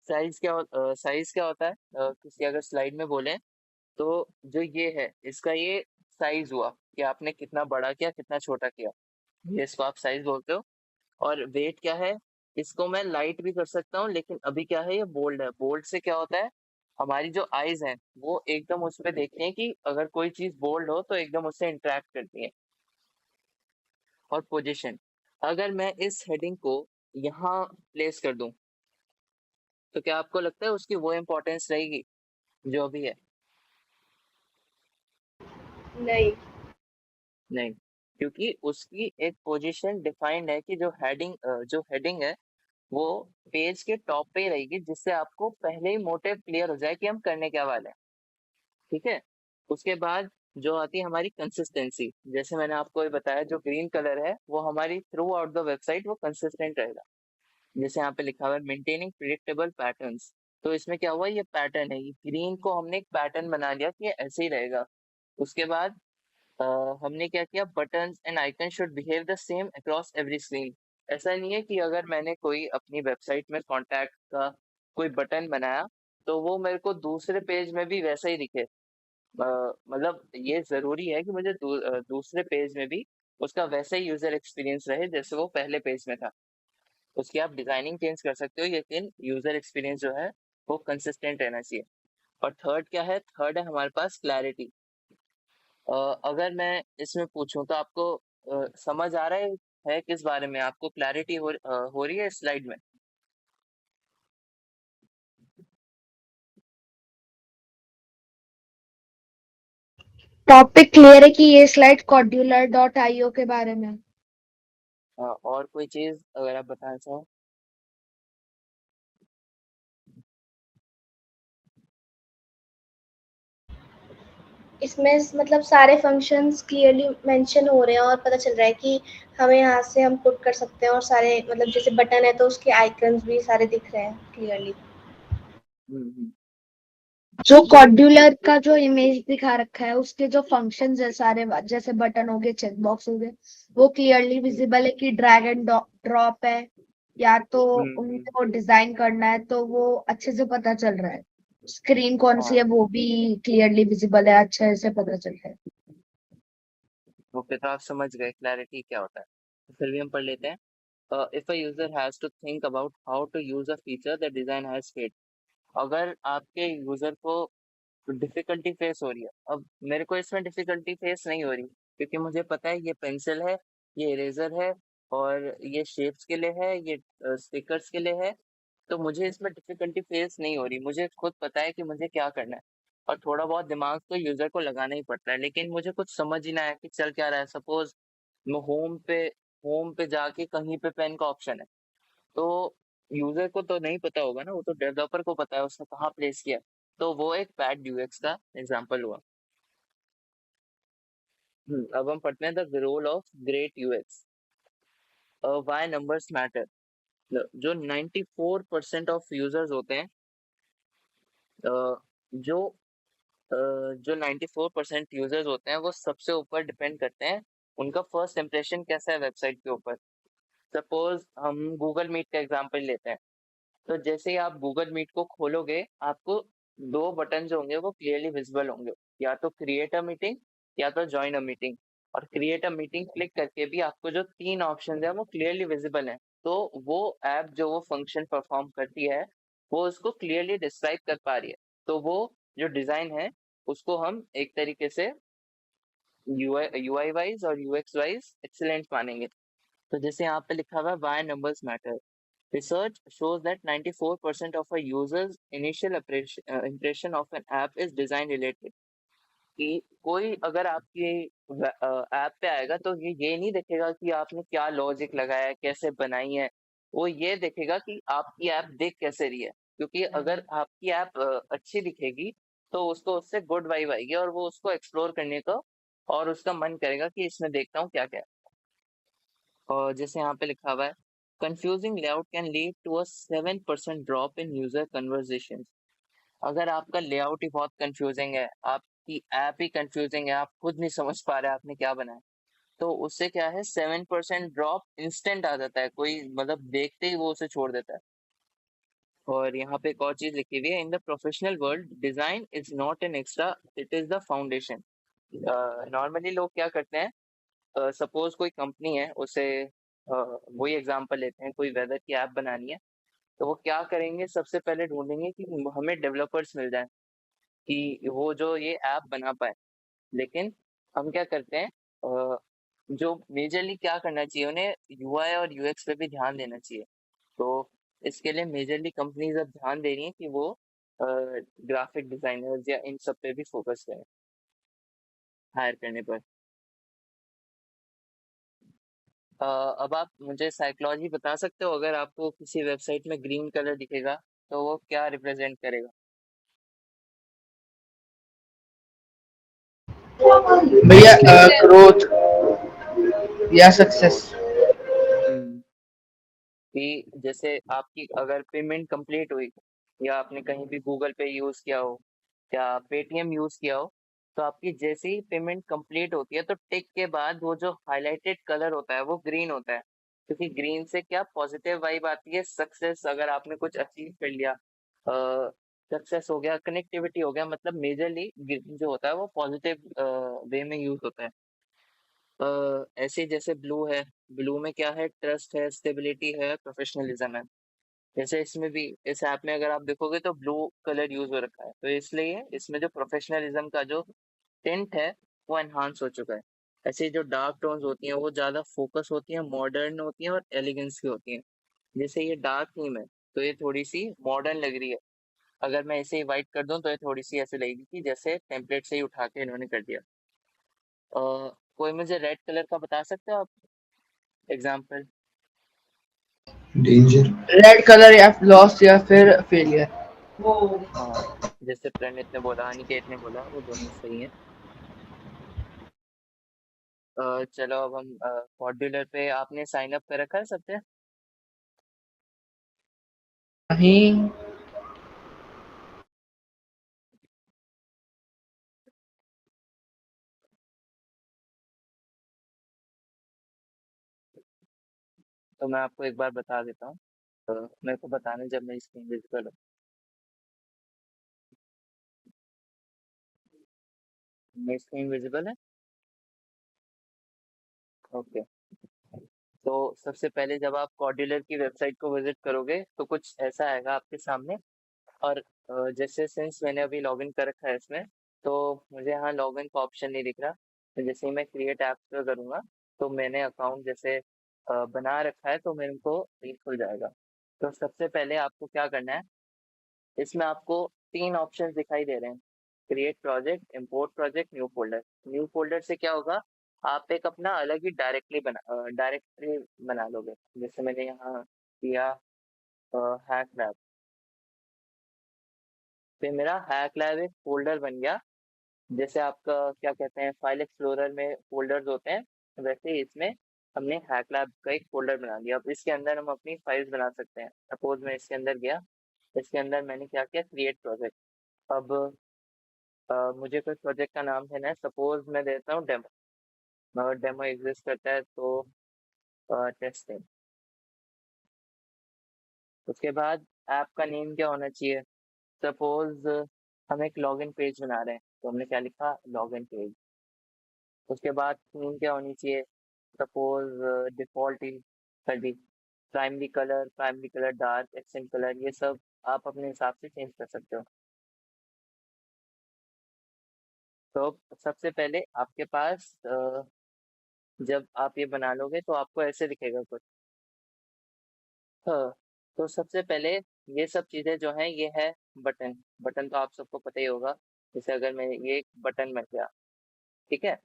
Size क्या होता है, किसी अगर स्लाइड में बोले, तो जो ये है, इसका ये साइज हुआ कि आपने कितना बड़ा किया, कितना छोटा किया। ये इसको आप साइज बोलते हो। और वेट क्या है, इसको मैं लाइट भी कर सकता हूँ, लेकिन अभी क्या है, ये बोल्ड है। बोल्ड से क्या होता है, हमारी जो आईज हैं वो एकदम उस पे देखती हैं कि अगर कोई चीज बोल्ड हो तो एकदम उससे इंटरेक्ट करती है। और पोजीशन, अगर मैं इस हेडिंग को यहाँ प्लेस कर दूं, तो क्या आपको लगता है उसकी वो इम्पोर्टेंस रहेगी जो अभी है? नहीं। नहीं, क्योंकि उसकी एक पोजीशन डिफाइंड है कि जो हेडिंग है वो पेज के टॉप पे ही रहेगी, जिससे आपको पहले ही मोटिव क्लियर हो जाए कि हम करने क्या वाले हैं। ठीक है। उसके बाद जो आती है हमारी कंसिस्टेंसी, जैसे मैंने आपको ये बताया, जो ग्रीन कलर है वो हमारी थ्रू आउट द वेबसाइट वो कंसिस्टेंट रहेगा। जैसे यहाँ पे लिखा हुआ है मेंटेनिंग प्रिडिक्टेबल पैटर्न्स, तो इसमें क्या हुआ, ये पैटर्न है, ये ग्रीन को हमने एक पैटर्न बना लिया कि ये ऐसे ही रहेगा। उसके बाद अ, हमने क्या किया, buttons and icon should behave the same across every screen. ऐसा नहीं है कि अगर मैंने कोई अपनी वेबसाइट में कॉन्टैक्ट का कोई बटन बनाया तो वो मेरे को दूसरे पेज में भी वैसा ही दिखे। मतलब ये जरूरी है कि मुझे दूसरे पेज में भी उसका वैसा ही यूजर एक्सपीरियंस रहे जैसे वो पहले पेज में था। उसकी आप डिजाइनिंग चेंज कर सकते हो, लेकिन यूजर एक्सपीरियंस जो है वो कंसिस्टेंट रहना चाहिए। और थर्ड क्या है, थर्ड है हमारे पास क्लैरिटी। अगर मैं इसमें पूछूं तो आपको समझ आ रहा है किस बारे में आपको क्लैरिटी हो रही है इस स्लाइड में? टॉपिक क्लियर है कि ये स्लाइड Codular.io के बारे में है। और कोई चीज अगर आप बताना चाहो? इसमें मतलब सारे फंक्शंस क्लियरली मेंशन हो रहे हैं और पता चल रहा है कि हमें यहाँ से हम पुट कर सकते हैं, और सारे मतलब जैसे बटन है तो उसके आइकन्स भी सारे दिख रहे हैं क्लियरली। हम्म। जो कॉड्यूलर का जो इमेज दिखा रखा है उसके जो फंक्शंस है सारे, जैसे बटन हो गए, चेक बॉक्स हो गए, वो क्लियरली विजिबल है कि ड्रैग एंड ड्रॉप है, या तो हम्म। उनको डिजाइन करना है, तो वो अच्छे से पता चल रहा है। स्क्रीन कौन सी हाँ, है वो भी क्लियरली विजिबल है, अच्छे से पता चल रहा है। ओके, तो आप समझ गए क्लैरिटी क्या होता है। तो फिर भी हम पढ़ लेते हैं। If a user has to think about how to use a feature the design has failed. अगर आपके यूजर को डिफिकल्टी फेस हो रही है, अब मेरे को इसमें डिफिकल्टी फेस नहीं हो रही क्योंकि मुझे पता है ये पेंसिल है, ये इरेजर है, और ये शेप्स के लिए है, ये स्टिकर्स के लिए है। तो मुझे इसमें डिफिकल्टी फेस नहीं हो रही, मुझे खुद पता है कि मुझे क्या करना है। और थोड़ा बहुत दिमाग तो यूजर को लगाना ही पड़ता है, लेकिन मुझे कुछ समझ ही ना है कि चल क्या रहा है। सपोज मैं होम पे जाके कहीं पे पेन का ऑप्शन है, तो यूजर को तो नहीं पता होगा ना, वो तो डेवलपर को पता है उसने कहाँ प्लेस किया। तो वो एक बैड यूएक्स का एग्जांपल हुआ। अब हम पढ़ते हैं the role of great UX. Why numbers matter. जो 94% ऑफ यूजर्स होते हैं, अ, जो जो 94% यूजर्स होते हैं वो सबसे ऊपर डिपेंड करते हैं, उनका फर्स्ट इंप्रेशन कैसा है वेबसाइट के ऊपर। सपोज हम गूगल मीट का एग्जांपल लेते हैं, तो जैसे ही आप गूगल मीट को खोलोगे, आपको दो बटन जो होंगे वो क्लियरली विजिबल होंगे, या तो क्रिएट अ मीटिंग या तो ज्वाइन अ मीटिंग। और क्रिएट अ मीटिंग क्लिक करके भी आपको जो तीन ऑप्शन है वो क्लियरली विजिबल है। तो वो ऐप जो वो फंक्शन परफॉर्म करती है वो उसको क्लियरली डिस्क्राइब कर पा रही है। तो वो जो डिजाइन है उसको हम एक तरीके से यूआई वाइज और यूएक्स वाइज एक्सीलेंट मानेंगे। तो जैसे यहाँ पे लिखा हुआ है why numbers matter. Research shows that 94% of a user's initial impression of an app is design related. कि कोई अगर आपकी ऐप पे आएगा तो ये नहीं देखेगा कि आपने क्या लॉजिक लगाया है, कैसे बनाई है। वो ये देखेगा कि आपकी ऐप देख कैसे रही है, क्योंकि अगर आपकी ऐप अच्छी दिखेगी तो उसको उससे गुड वाइब आएगी और वो उसको एक्सप्लोर करने का और उसका मन करेगा कि इसमें देखता हूँ क्या क्या है। और जैसे यहाँ पे लिखा हुआ है confusing layout can lead to a 7% drop in user conversation. अगर आपका लेआउट ही बहुत कंफ्यूजिंग है, आपकी ऐप ही कंफ्यूजिंग है, आप खुद नहीं समझ पा रहे आपने क्या बनाया, तो उससे क्या है 7% ड्रॉप इंस्टेंट आ जाता है, कोई मतलब देखते ही वो उसे छोड़ देता है। और यहाँ पे एक और चीज लिखी हुई है, in the professional world design is not an extra, it is the foundation. Normally लोग क्या करते हैं, सपोज कोई कंपनी है, उसे वही एग्जांपल लेते हैं, कोई वेदर की ऐप बनानी है, तो वो क्या करेंगे, सबसे पहले ढूंढेंगे कि हमें डेवलपर्स मिल जाए कि वो जो ये ऐप बना पाए। लेकिन हम क्या करते हैं, जो मेजरली क्या करना चाहिए, उन्हें यूआई और यूएक्स पे भी ध्यान देना चाहिए। तो इसके लिए मेजरली कंपनीज अब ध्यान दे रही हैं कि वो ग्राफिक डिजाइनर्स या इन सब पे भी फोकस करें हायर करने पर। अब आप मुझे साइकोलॉजी बता सकते हो, अगर आपको किसी वेबसाइट में ग्रीन कलर दिखेगा तो वो क्या रिप्रेजेंट करेगा? भैया ग्रोथ या सक्सेस। हम्म कि जैसे आपकी अगर पेमेंट कंप्लीट हुई, या आपने कहीं भी गूगल पे यूज किया हो या पेटीएम यूज किया हो, तो आपकी जैसे ही पेमेंट कंप्लीट होती है तो टिक के बाद वो जो हाईलाइटेड कलर होता है वो ग्रीन होता है, क्योंकि ग्रीन से क्या पॉजिटिव वाइब आती है, सक्सेस, अगर आपने कुछ अचीव कर लिया, सक्सेस हो गया, कनेक्टिविटी हो गया, मतलब मेजरली जो होता है वो पॉजिटिव वे में यूज होता है। ऐसे जैसे ब्लू है, ब्लू में क्या है, ट्रस्ट है, स्टेबिलिटी है, प्रोफेशनलिज्म है। जैसे इसमें भी, इस ऐप में अगर आप देखोगे तो ब्लू कलर यूज हो रखा है, तो इसलिए इसमें जो प्रोफेशनलिज्म का जो टिंट है वो एनहांस हो चुका है। ऐसे जो डार्क टोन्स होती हैं वो ज्यादा फोकस होती हैं, मॉडर्न होती हैं और एलिगेंस की होती हैं। जैसे ये डार्क थीम है तो ये थोड़ी सी मॉडर्न लग रही है, अगर मैं इसे ही वाइट कर दूं तो ये थोड़ी सी ऐसे लगेगी कि जैसे टेम्पलेट से ही उठा के इन्होंने कर दिया। कोई मुझे रेड कलर का बता सकते हो आप एग्जाम्पल? डेंजर। रेड कलर या लॉस या फिर फेलियर। हाँ, जैसे प्रणीत ने बोला, अनिकेत ने बोला, वो दोनों सही है। चलो अब हम मॉड्यूलर पे, आपने साइन अप कर रखा है सबसे? नहीं। तो मैं आपको एक बार बता देता हूँ, मेरे को बताना जब मैं स्क्रीन विजिबल हो। मेरी स्क्रीन विजिबल है? ओके। तो सबसे पहले जब आप कॉर्डिलर की वेबसाइट को विजिट करोगे तो कुछ ऐसा आएगा आपके सामने। और जैसे सिंस मैंने अभी लॉगिन कर रखा है इसमें, तो मुझे यहाँ लॉगिन का ऑप्शन नहीं दिख रहा। तो जैसे ही मैं क्रिएट ऐप पे करूँगा तो मैंने अकाउंट जैसे बना रखा है तो मेरे को ये खुल जाएगा। तो सबसे पहले आपको क्या करना है, इसमें आपको तीन ऑप्शन दिखाई दे रहे हैं, create project, import project, new folder. New folder से क्या होगा, आप एक अपना अलग ही डायरेक्टरी बना लोगे। जैसे मैंने यहाँ किया हैक लैब, फिर मेरा हैक लैब एक फोल्डर बन गया। जैसे आपका क्या कहते हैं, फाइल एक्सप्लोरर में फोल्डर्स होते हैं, वैसे ही इसमें हमने हैक लैब का एक फोल्डर बना दिया। अब इसके अंदर हम अपनी फाइल्स बना सकते हैं। सपोज मैं इसके अंदर गया, इसके अंदर मैंने क्या किया, क्रिएट प्रोजेक्ट। अब मुझे कोई प्रोजेक्ट का नाम देना है, सपोज मैं देता हूँ डेमो। अगर डेमो एग्जिस्ट करता है तो टेस्टिंग। उसके बाद ऐप का नेम क्या होना चाहिए, सपोज हम एक लॉगिन पेज बना रहे हैं तो हमने क्या लिखा, लॉगिन पेज। उसके बाद थीम क्या होनी चाहिए, सपोज डिफॉल्ट ही कर दी। Primary colour dark, accent colour, ये सब आप अपने हिसाब से चेंज कर सकते हो। तो सबसे पहले आपके पास जब आप ये बना लोगे तो आपको ऐसे दिखेगा कुछ। हाँ, तो सबसे पहले ये सब चीजें जो हैं ये है बटन। बटन तो आप सबको पता ही होगा। जैसे अगर मैं ये एक बटन बन गया, ठीक है।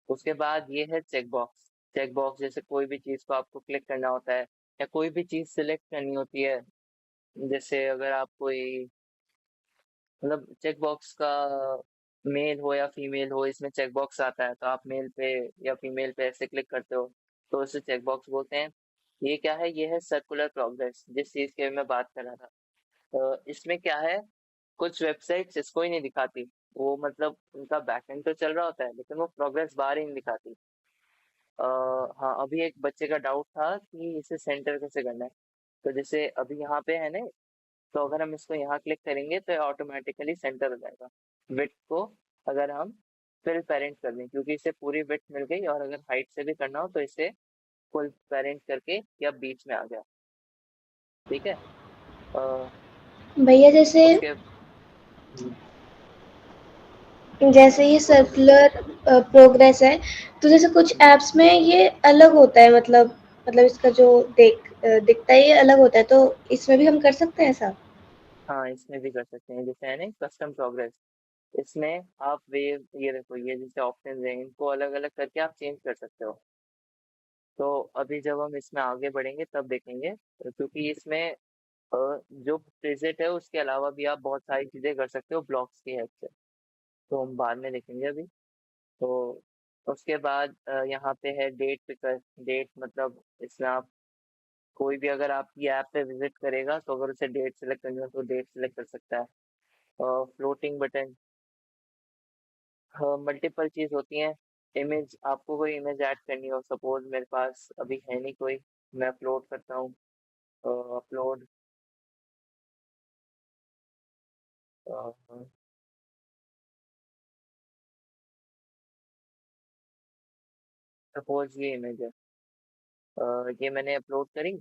उसके बाद ये है चेक बॉक्स। चेक बॉक्स जैसे कोई भी चीज को आपको क्लिक करना होता है या कोई भी चीज सिलेक्ट करनी होती है। जैसे अगर आप कोई, मतलब चेक बॉक्स का मेल हो या फीमेल हो, इसमें चेक बॉक्स आता है तो आप मेल पे या फीमेल पे ऐसे क्लिक करते हो तो उसे चेक बॉक्स बोलते हैं। ये क्या है, ये है सर्कुलर प्रोग्रेस, जिस चीज के मैं बात कर रहा था। इसमें क्या है, कुछ वेबसाइट्स इसको ही नहीं दिखाती। वो मतलब उनका बैकएंड तो चल रहा होता है लेकिन वो प्रोग्रेस बार ही नहीं दिखाती। अ, हाँ, अभी एक बच्चे का डाउट था कि इसे सेंटर कैसे करना है। तो जैसे अभी यहाँ पे है ना, तो अगर हम इसको यहाँ क्लिक करेंगे तो ऑटोमेटिकली सेंटर हो जाएगा। विड्थ को अगर हम फिल पेरेंट कर दें, क्योंकि इसे पूरी विड्थ मिल गई, और अगर हाइट से भी करना हो तो इसे फुल पेरेंट करके या बीच में आ गया। ठीक है। भैया जैसे उसके जैसे ये सर्कुलर प्रोग्रेस है, तो जैसे कुछ एप्स में ये अलग होता है, मतलब इसका जो दिखता है ये अलग होता है, तो इसमें भी हम कर सकते हैं ऐसा? हाँ, इसमें भी कर सकते हैं, जैसे है ना कस्टम प्रोग्रेस। इसमें आप वेव, ये देखो, ये जैसे ऑप्शन है, इनको अलग अलग करके आप चेंज कर सकते हो। तो अभी जब हम इसमें आगे बढ़ेंगे तब देखेंगे, क्योंकि इसमें जो प्रीसेट है उसके अलावा भी आप बहुत सारी चीजें कर सकते हो ब्लॉक्स की हेल्प से। तो हम बाद में देखेंगे अभी। तो उसके बाद यहाँ पे है डेट पिकर। डेट मतलब इसमें आप कोई भी अगर आपकी ऐप पे विजिट करेगा तो अगर उसे डेट सेलेक्ट करनी हो तो डेट सेलेक्ट कर सकता है। फ्लोटिंग बटन, मल्टीपल चीज होती हैं। इमेज, आपको कोई इमेज ऐड करनी हो, सपोज मेरे पास अभी है नहीं कोई, मैं अपलोड करता हूँ। अपलोड, सपोज ये इमेज है, ये मैंने अपलोड करी।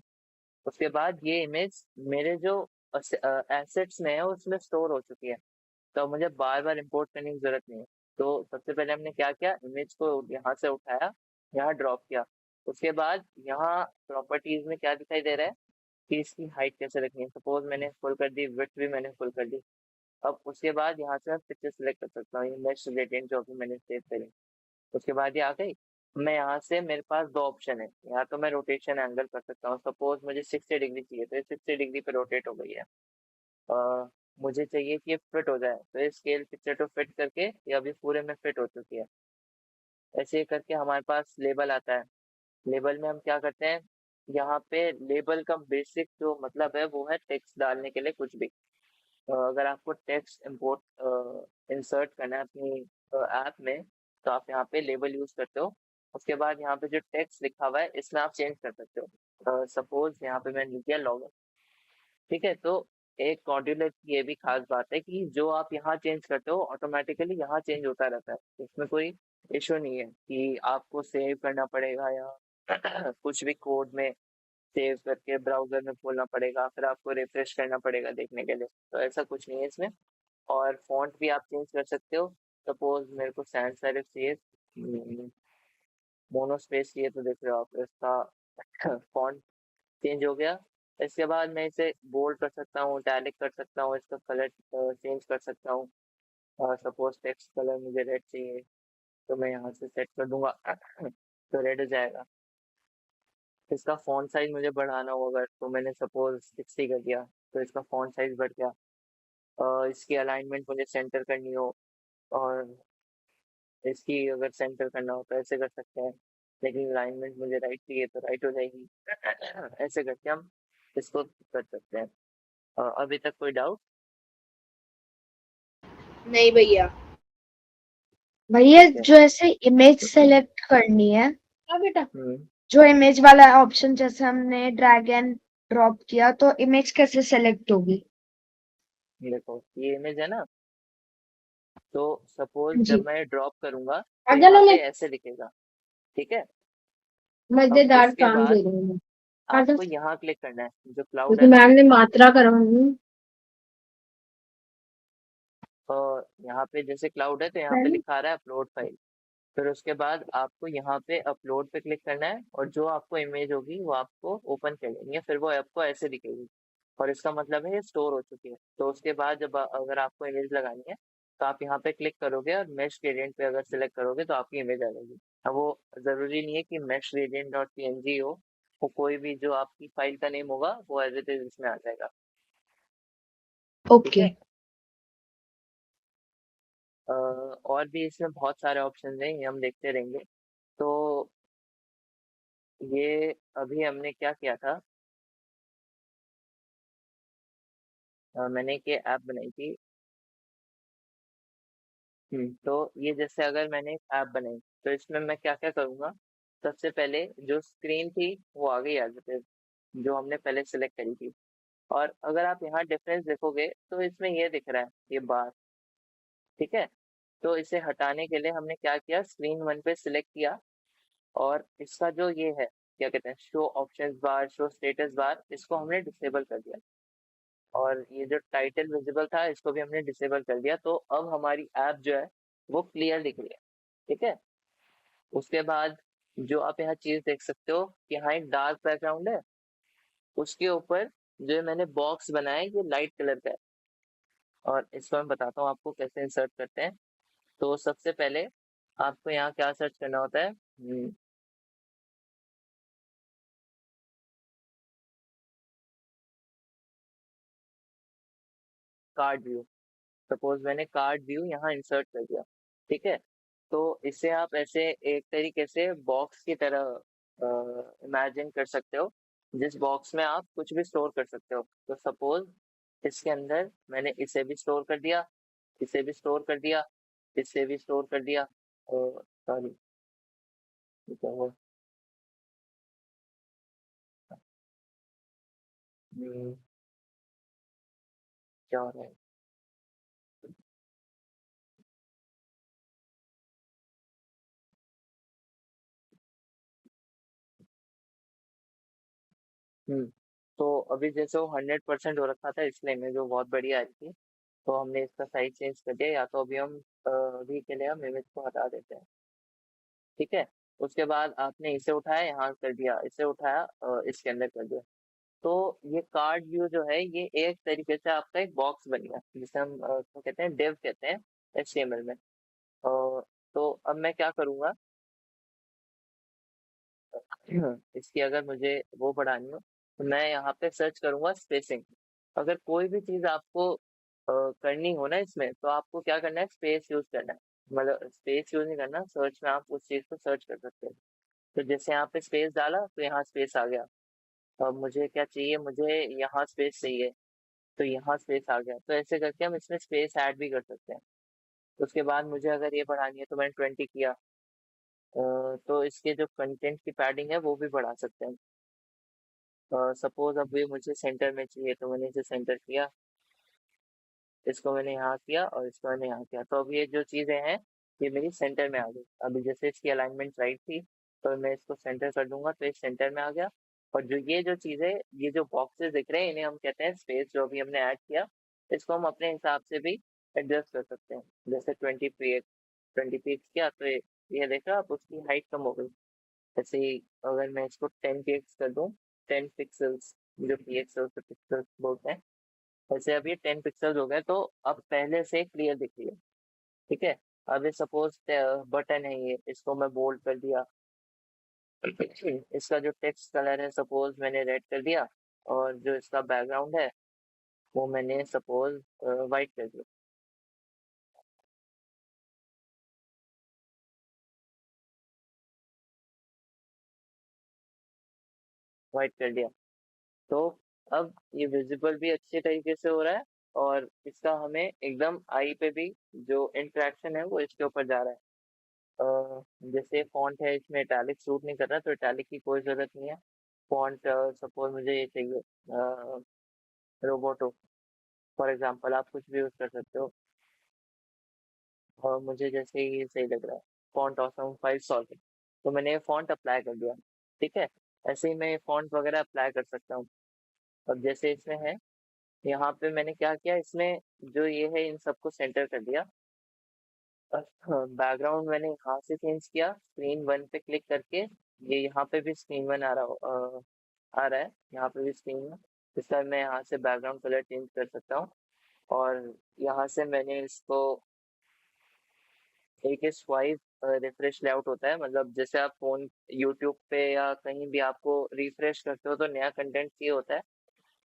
उसके बाद ये इमेज मेरे जो एसेट्स में है उसमें स्टोर हो चुकी है, तो मुझे बार बार इंपोर्ट करने की जरूरत नहीं है। तो सबसे पहले हमने क्या किया, इमेज को यहाँ से उठाया, यहाँ ड्रॉप किया। उसके बाद यहाँ प्रॉपर्टीज में क्या दिखाई दे रहा है कि इसकी हाइट कैसे रखनी है। सपोज मैंने फुल कर दी, विड्थ भी मैंने फुल कर दी। अब उसके बाद यहाँ से मैं पिक्चर सेलेक्ट कर सकता हूँ, ये मेश रिलेटेड जो भी मैंने सेव करी। उसके बाद ये आ गई। मैं यहाँ से, मेरे पास दो ऑप्शन है, या तो मैं रोटेशन एंगल कर सकता हूँ। सपोज मुझे 60 डिग्री चाहिए तो ये 60 डिग्री पे रोटेट हो गई है। अ, मुझे चाहिए कि ये फिट हो जाए, तो ये स्केल पिक्चर टू फिट करके ये अभी पूरे में फिट हो चुकी है। ऐसे ही करके हमारे पास लेबल आता है। लेबल में हम क्या करते हैं, यहाँ पे लेबल का बेसिक जो मतलब है वो है टेक्स्ट डालने के लिए कुछ भी। अगर आपको टेक्स्ट इंपोर्ट इंसर्ट करना है अपनी ऐप में, तो आप यहाँ पे लेबल यूज करते हो। उसके बाद यहाँ पे जो टेक्स्ट लिखा हुआ है इसमें आप चेंज कर सकते हो। सपोज यहाँ पे मैंने लिख दिया लॉगर। ठीक है। तो एक मॉड्यूलर की ये भी खास बात है कि जो आप यहाँ चेंज करते हो ऑटोमेटिकली यहाँ चेंज होता रहता है, इसमें कोई इशू नहीं है कि आपको सेव करना पड़ेगा या कुछ भी कोड में सेव करके ब्राउजर में खोलना पड़ेगा, फिर आपको रिफ्रेश करना पड़ेगा देखने के लिए। तो ऐसा कुछ नहीं है इसमें। और फॉन्ट भी आप चेंज कर सकते हो। सपोज मेरे को सैंस सेरिफ चाहिए, मोनो स्पेस चाहिए, तो देख रहे हो आप इसका फॉन्ट चेंज हो गया। इसके बाद मैं इसे बोल्ड कर सकता हूँ, इटैलिक कर सकता हूँ, इसका कलर चेंज कर सकता हूँ। सपोज टेक्स्ट कलर मुझे रेड चाहिए, तो मैं यहाँ से सेट कर दूंगा तो रेड हो जाएगा। इसका फॉन्ट साइज मुझे बढ़ाना होगा, तो मैंने सपोज 60 कर दिया, तो इसका फॉन्ट साइज बढ़ गया। इसकी अलाइनमेंट मुझे सेंटर करनी हो, और इसकी अगर सेंटर करना हो तो ऐसे कर सकते हैं, लेकिन अलाइनमेंट मुझे राइट चाहिए तो राइट हो जाएगी। ऐसे करके हम इसको कर सकते हैं। अभी तक कोई डाउट? नहीं भैया। भैया ठीक है। जो ऐसे इमेज सेलेक्ट करनी है, हाँ बेटा, हम्म, जो इमेज वाला ऑप्शन जैसे हमने ड्रैग एंड ड्रॉप किया तो इमेज कैसे सेलेक्ट होगी? देखो ये इमेज है ना, तो सपोज जी, जब मैं ड्रॉप करूंगा तो आगे यहाँ लो पे ले, ऐसे दिखेगा। ठीक है। अब मजेदार उसके काम बाद दे रही हूँ मैं, आपको यहाँ क्लिक करना है, जो क्लाउड क्योंकि है ना, मैम ने मात्रा करवानी और यहाँ पे जैसे क्लाउड है तो यहाँ पे है। लिखा रहा है अपलोड फाइल। फिर उसके बाद आपको यहाँ पे अपलोड पे क्लिक करना है, और जो आपको इमेज होगी वो आपको ओपन कर लेनी है, फिर वो आपको ऐसे दिखेगी, और इसका मतलब है ये स्टोर हो चुकी है। तो उसके बाद जब अगर आपको इमेज लगानी है तो आप यहाँ पे क्लिक करोगे, और मैश ग्रेडियंट पे अगर सिलेक्ट करोगे तो आपकी इमेज आ जाएगी। अब वो जरूरी नहीं है कि मैश ग्रेडियंट डॉट png हो, वो कोई भी जो आपकी फाइल का नेम होगा वो एज इट इज इसमें आ जाएगा। ठीक ओके। है। और भी इसमें बहुत सारे ऑप्शन हैं, ये हम देखते रहेंगे। तो ये अभी हमने क्या किया था, मैंने एक ये ऐप बनाई थी। तो ये जैसे अगर मैंने एक ऐप बनाई तो इसमें मैं क्या क्या करूँगा, सबसे पहले जो स्क्रीन थी वो आ गई एज इट इज, जो हमने पहले सेलेक्ट करी थी। और अगर आप यहाँ डिफरेंस देखोगे तो इसमें ये दिख रहा है, ये बार। ठीक है। तो इसे हटाने के लिए हमने क्या किया, स्क्रीन 1 पे सिलेक्ट किया और इसका जो ये है क्या कहते हैं, शो ऑप्शंस बार, शो स्टेटस बार, इसको हमने डिसेबल कर दिया। और ये जो टाइटल विजिबल था इसको भी हमने डिसेबल कर दिया। तो अब हमारी ऐप जो है वो क्लियर दिख रही है। ठीक है, उसके बाद जो आप यहाँ चीज देख सकते हो कि यहाँ एक डार्क बैकग्राउंड है, उसके ऊपर जो मैंने बॉक्स बनाया है ये लाइट कलर का है। और इसको मैं बताता हूँ आपको कैसे इंसर्ट करते हैं। तो सबसे पहले आपको यहाँ क्या सर्च करना होता है, कार्ड व्यू। सपोज मैंने कार्ड व्यू यहाँ इंसर्ट कर दिया। ठीक है, तो इसे आप ऐसे एक तरीके से बॉक्स की तरह इमेजिन कर सकते हो, जिस बॉक्स में आप कुछ भी स्टोर कर सकते हो। तो सपोज इसके अंदर मैंने इसे भी स्टोर कर दिया, इसे भी स्टोर कर दिया, इसे भी स्टोर कर दिया। सॉरी, क्या हुआ, हम्म, क्या हो रहा है। हम्म, तो अभी जैसे वो 100% हो रखा था इसलिए इमेज वो बहुत बढ़िया आई थी, तो हमने इसका साइज चेंज कर दिया। या तो अभी हम अभी के लिए हम इमेज को हटा देते हैं। ठीक है, उसके बाद आपने इसे उठाया यहाँ कर दिया, इसे उठाया इसके अंदर कर दिया। तो ये कार्ड व्यू जो है ये एक तरीके से आपका एक बॉक्स बन गया, जिसे हम तो कहते हैं डिव कहते हैं HTML में। तो अब मैं क्या करूँगा, इसकी अगर मुझे वो बढ़ानी हो तो मैं यहाँ पे सर्च करूँगा स्पेसिंग। अगर कोई भी चीज़ आपको करनी हो ना इसमें, तो आपको क्या करना है, स्पेस यूज करना है। मतलब स्पेस यूज नहीं करना, सर्च में आप उस चीज़ को सर्च कर सकते हैं। तो जैसे यहाँ पे स्पेस डाला तो यहाँ स्पेस आ गया। अब मुझे क्या चाहिए, मुझे यहाँ स्पेस चाहिए, तो यहाँ स्पेस आ गया। तो ऐसे करके हम इसमें स्पेस ऐड भी कर सकते हैं। उसके बाद मुझे अगर ये बढ़ानी है तो मैंने 20 किया। तो इसके जो कंटेंट की पैडिंग है वो भी बढ़ा सकते हैं। सपोज अभी मुझे सेंटर में चाहिए तो मैंने इसे सेंटर किया, इसको मैंने यहाँ किया और इसको मैंने यहाँ किया। तो अब ये जो चीज़ें हैं ये मेरी सेंटर में आ गई। अभी जैसे इसकी अलाइनमेंट राइट थी तो मैं इसको सेंटर कर दूंगा तो ये सेंटर में आ गया। और जो ये जो चीज़ें, ये जो बॉक्सेस दिख रहे हैं इन्हें हम कहते हैं स्पेस, जो अभी हमने ऐड किया। इसको हम अपने हिसाब से भी एडजस्ट कर सकते हैं। जैसे 20 पीक्स किया तो ये देखा आप, उसकी हाइट कम हो गई। जैसे ही अगर मैं इसको 10 px कर दूं, 10 पिक्सल्स, जो pixels से पिक्सल्स बोलते हैं, वैसे अब ये 10 पिक्सल्स हो गए तो अब पहले से क्लियर दिख रही है। ठीक है, अब ये सपोज बटन है, ये इसको मैं बोल्ड कर दिया। इसका जो टेक्स्ट कलर है सपोज मैंने रेड कर दिया, और जो इसका बैकग्राउंड है वो मैंने सपोज वाइट कर दिया। वाइट कर दिया, तो अब ये विजिबल भी अच्छे तरीके से हो रहा है, और इसका हमें एकदम आई पे भी जो इंटरेक्शन है वो इसके ऊपर जा रहा है। जैसे फॉन्ट है, इसमें इटैलिक सूट नहीं कर रहा तो इटैलिक की कोई ज़रूरत नहीं है। फॉन्ट सपोज मुझे ये चाहिए रोबोटो, फॉर एग्जांपल, आप कुछ भी यूज़ कर सकते हो। और मुझे जैसे ये सही लग रहा है, फॉन्ट ऑसम 5 सॉल्व, तो मैंने ये फॉन्ट अप्लाई कर दिया। ठीक है, ऐसे ही मैं ये फॉन्ट वगैरह अप्लाई कर सकता हूँ। अब जैसे इसमें है, यहाँ पे मैंने क्या किया, इसमें जो ये है इन सबको सेंटर कर दिया। बैकग्राउंड मैंने यहाँ से चेंज किया, स्क्रीन 1 पे क्लिक करके। ये यहाँ पे भी स्क्रीन 1 आ रहा है, यहाँ पे भी स्क्रीन 1। इस टाइम मैं यहाँ से बैकग्राउंड कलर चेंज कर सकता हूँ। और यहाँ से मैंने इसको एक स्वाइप रिफ्रेश लेआउट होता है, मतलब जैसे आप फोन यूट्यूब पे या कहीं भी आपको रिफ्रेश करते हो तो नया कंटेंट चाहिए होता है,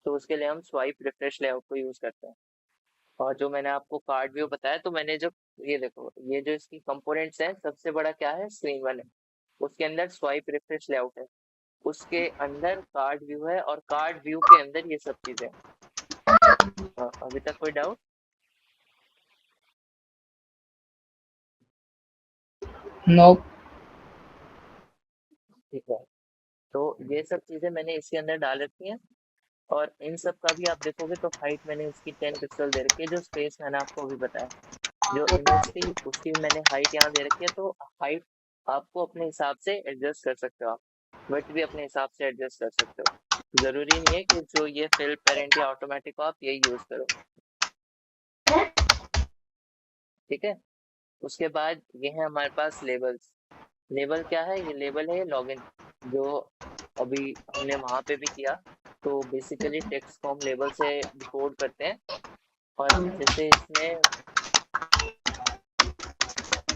तो उसके लिए हम स्वाइप रिफ्रेश लेआउट को यूज करते हैं। और जो मैंने आपको कार्ड व्यू बताया, तो मैंने जो ये देखो, ये जो इसकी कंपोनेंट्स हैं, सबसे बड़ा क्या है, स्क्रीन 1 है, उसके अंदर स्वाइप रिफ्रेश लेआउट है, उसके अंदर कार्ड व्यू है, और कार्ड व्यू के अंदर ये सब चीजें हैं। अभी तक कोई डाउट? नो। ठीक है, तो ये सब चीजें मैंने इसके अंदर डाल रखी हैं। और इन सब का भी आप देखोगे तो हाइट मैंने इसकी 10 पिक्सल दे रखी है, जो स्पेस मैंने आपको अभी बताया। जो इमेज थी उसकी मैंने हाइट यहाँ दे रखी है, तो हाइट आपको अपने हिसाब से एडजस्ट कर सकते हो आप, विड्थ भी अपने हिसाब से एडजस्ट कर सकते हो। जरूरी नहीं है कि जो ये फिल पेरेंट या ऑटोमेटिक हो आप यही यूज करो। ठीक है। उसके बाद ये है हमारे पास लेबल्स। लेबल क्या है? ये लेबल है लॉगिन, जो अभी हमने वहां पे भी किया। तो बेसिकली टेक्स्ट को हम लेबल से डिकोड करते हैं। और जैसे इसमें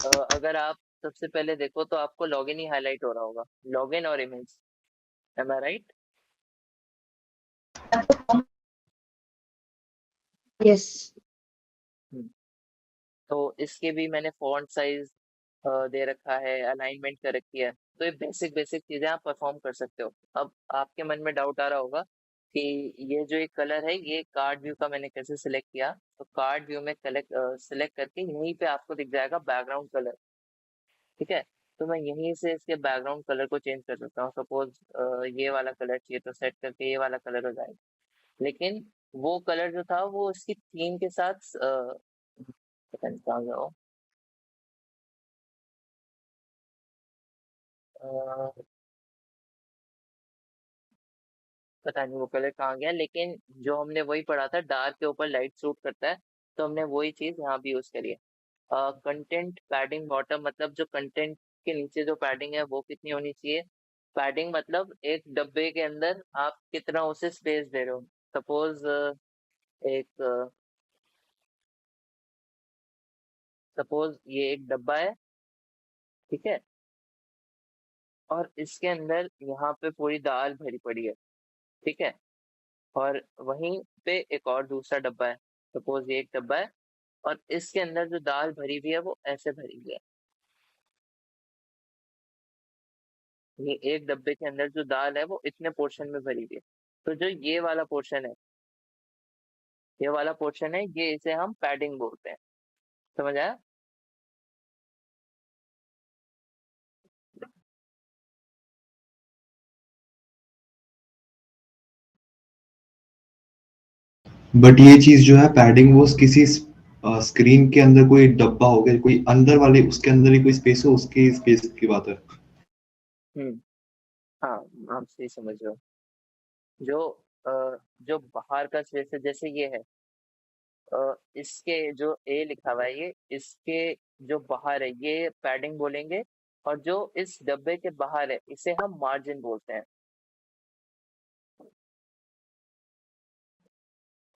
अगर आप सबसे पहले देखो तो आपको लॉगिन ही हाईलाइट हो रहा होगा, लॉगिन और इमेज। एम आई राइट? यस। तो इसके भी मैंने फॉन्ट साइज दे रखा है, अलाइनमेंट कर रखी है। तो ये बेसिक बेसिक चीजें आप परफॉर्म कर सकते हो। अब आपके मन में डाउट आ रहा होगा कि ये जो एक कलर है ये कार्ड व्यू का मैंने कैसे सिलेक्ट किया। तो कार्ड व्यू में सिलेक्ट करके यहीं पे आपको दिख जाएगा बैकग्राउंड कलर। ठीक है। तो मैं यहीं से इसके बैकग्राउंड कलर को चेंज कर सकता हूँ। सपोज ये वाला कलर चाहिए तो सेट करके ये वाला कलर हो जाएगा। लेकिन वो कलर जो था वो इसकी थीम के साथ पता नहीं कहाँ गया वो। अ, पता नहीं वो कलर कहाँ गया, लेकिन जो हमने वही पढ़ा था डार्क के ऊपर लाइट सूट करता है, तो हमने वही चीज यहाँ भी यूज करी है। कंटेंट पैडिंग बॉटम, मतलब जो कंटेंट के नीचे जो पैडिंग है वो कितनी होनी चाहिए। पैडिंग मतलब एक डब्बे के अंदर आप कितना उसे स्पेस दे रहे हो। सपोज एक सपोज ये एक डब्बा है। ठीक है। और इसके अंदर यहाँ पे पूरी दाल भरी पड़ी है। ठीक है। और वहीं पे एक और दूसरा डब्बा है। सपोज ये एक डब्बा है और इसके अंदर जो दाल भरी हुई है वो ऐसे भरी हुई है। ये एक डब्बे के अंदर जो दाल है वो इतने पोर्शन में भरी हुई है। तो जो ये वाला पोर्शन है, ये इसे हम पैडिंग बोलते हैं। समझ आया? बट ये चीज जो है पैडिंग वो किसी स्क्रीन के अंदर कोई डब्बा हो गया, कोई अंदर वाले उसके अंदर ही कोई स्पेस हो, उसकी स्पेस की बात है। हम्म। हाँ, आप सही समझ रहे हो। जो जो बाहर का स्पेस है जैसे ये है, इसके जो ए लिखा हुआ है ये इसके जो बाहर है ये पैडिंग बोलेंगे। और जो इस डब्बे के बाहर है इसे हम मार्जिन बोलते हैं।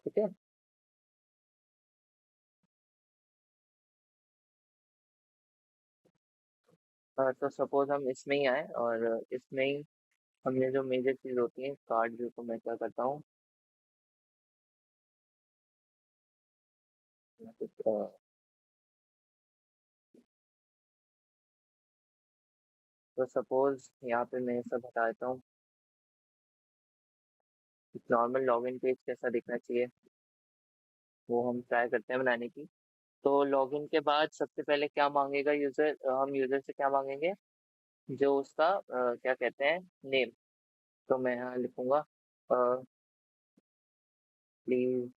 ठीक है। तो सपोज हम इसमें ही आए और इसमें ही हमने जो मेजर चीज होती है कार्ड व्यू को मैं क्या करता हूँ, तो सपोज यहाँ पे मैं सब हटा देता हूँ। नॉर्मल लॉगिन पेज कैसा दिखना चाहिए वो हम ट्राई करते हैं बनाने की। तो लॉगिन के बाद सबसे पहले क्या मांगेगा यूजर, हम यूजर से क्या मांगेंगे, जो उसका क्या कहते हैं, नेम। तो मैं यहाँ लिखूंगा please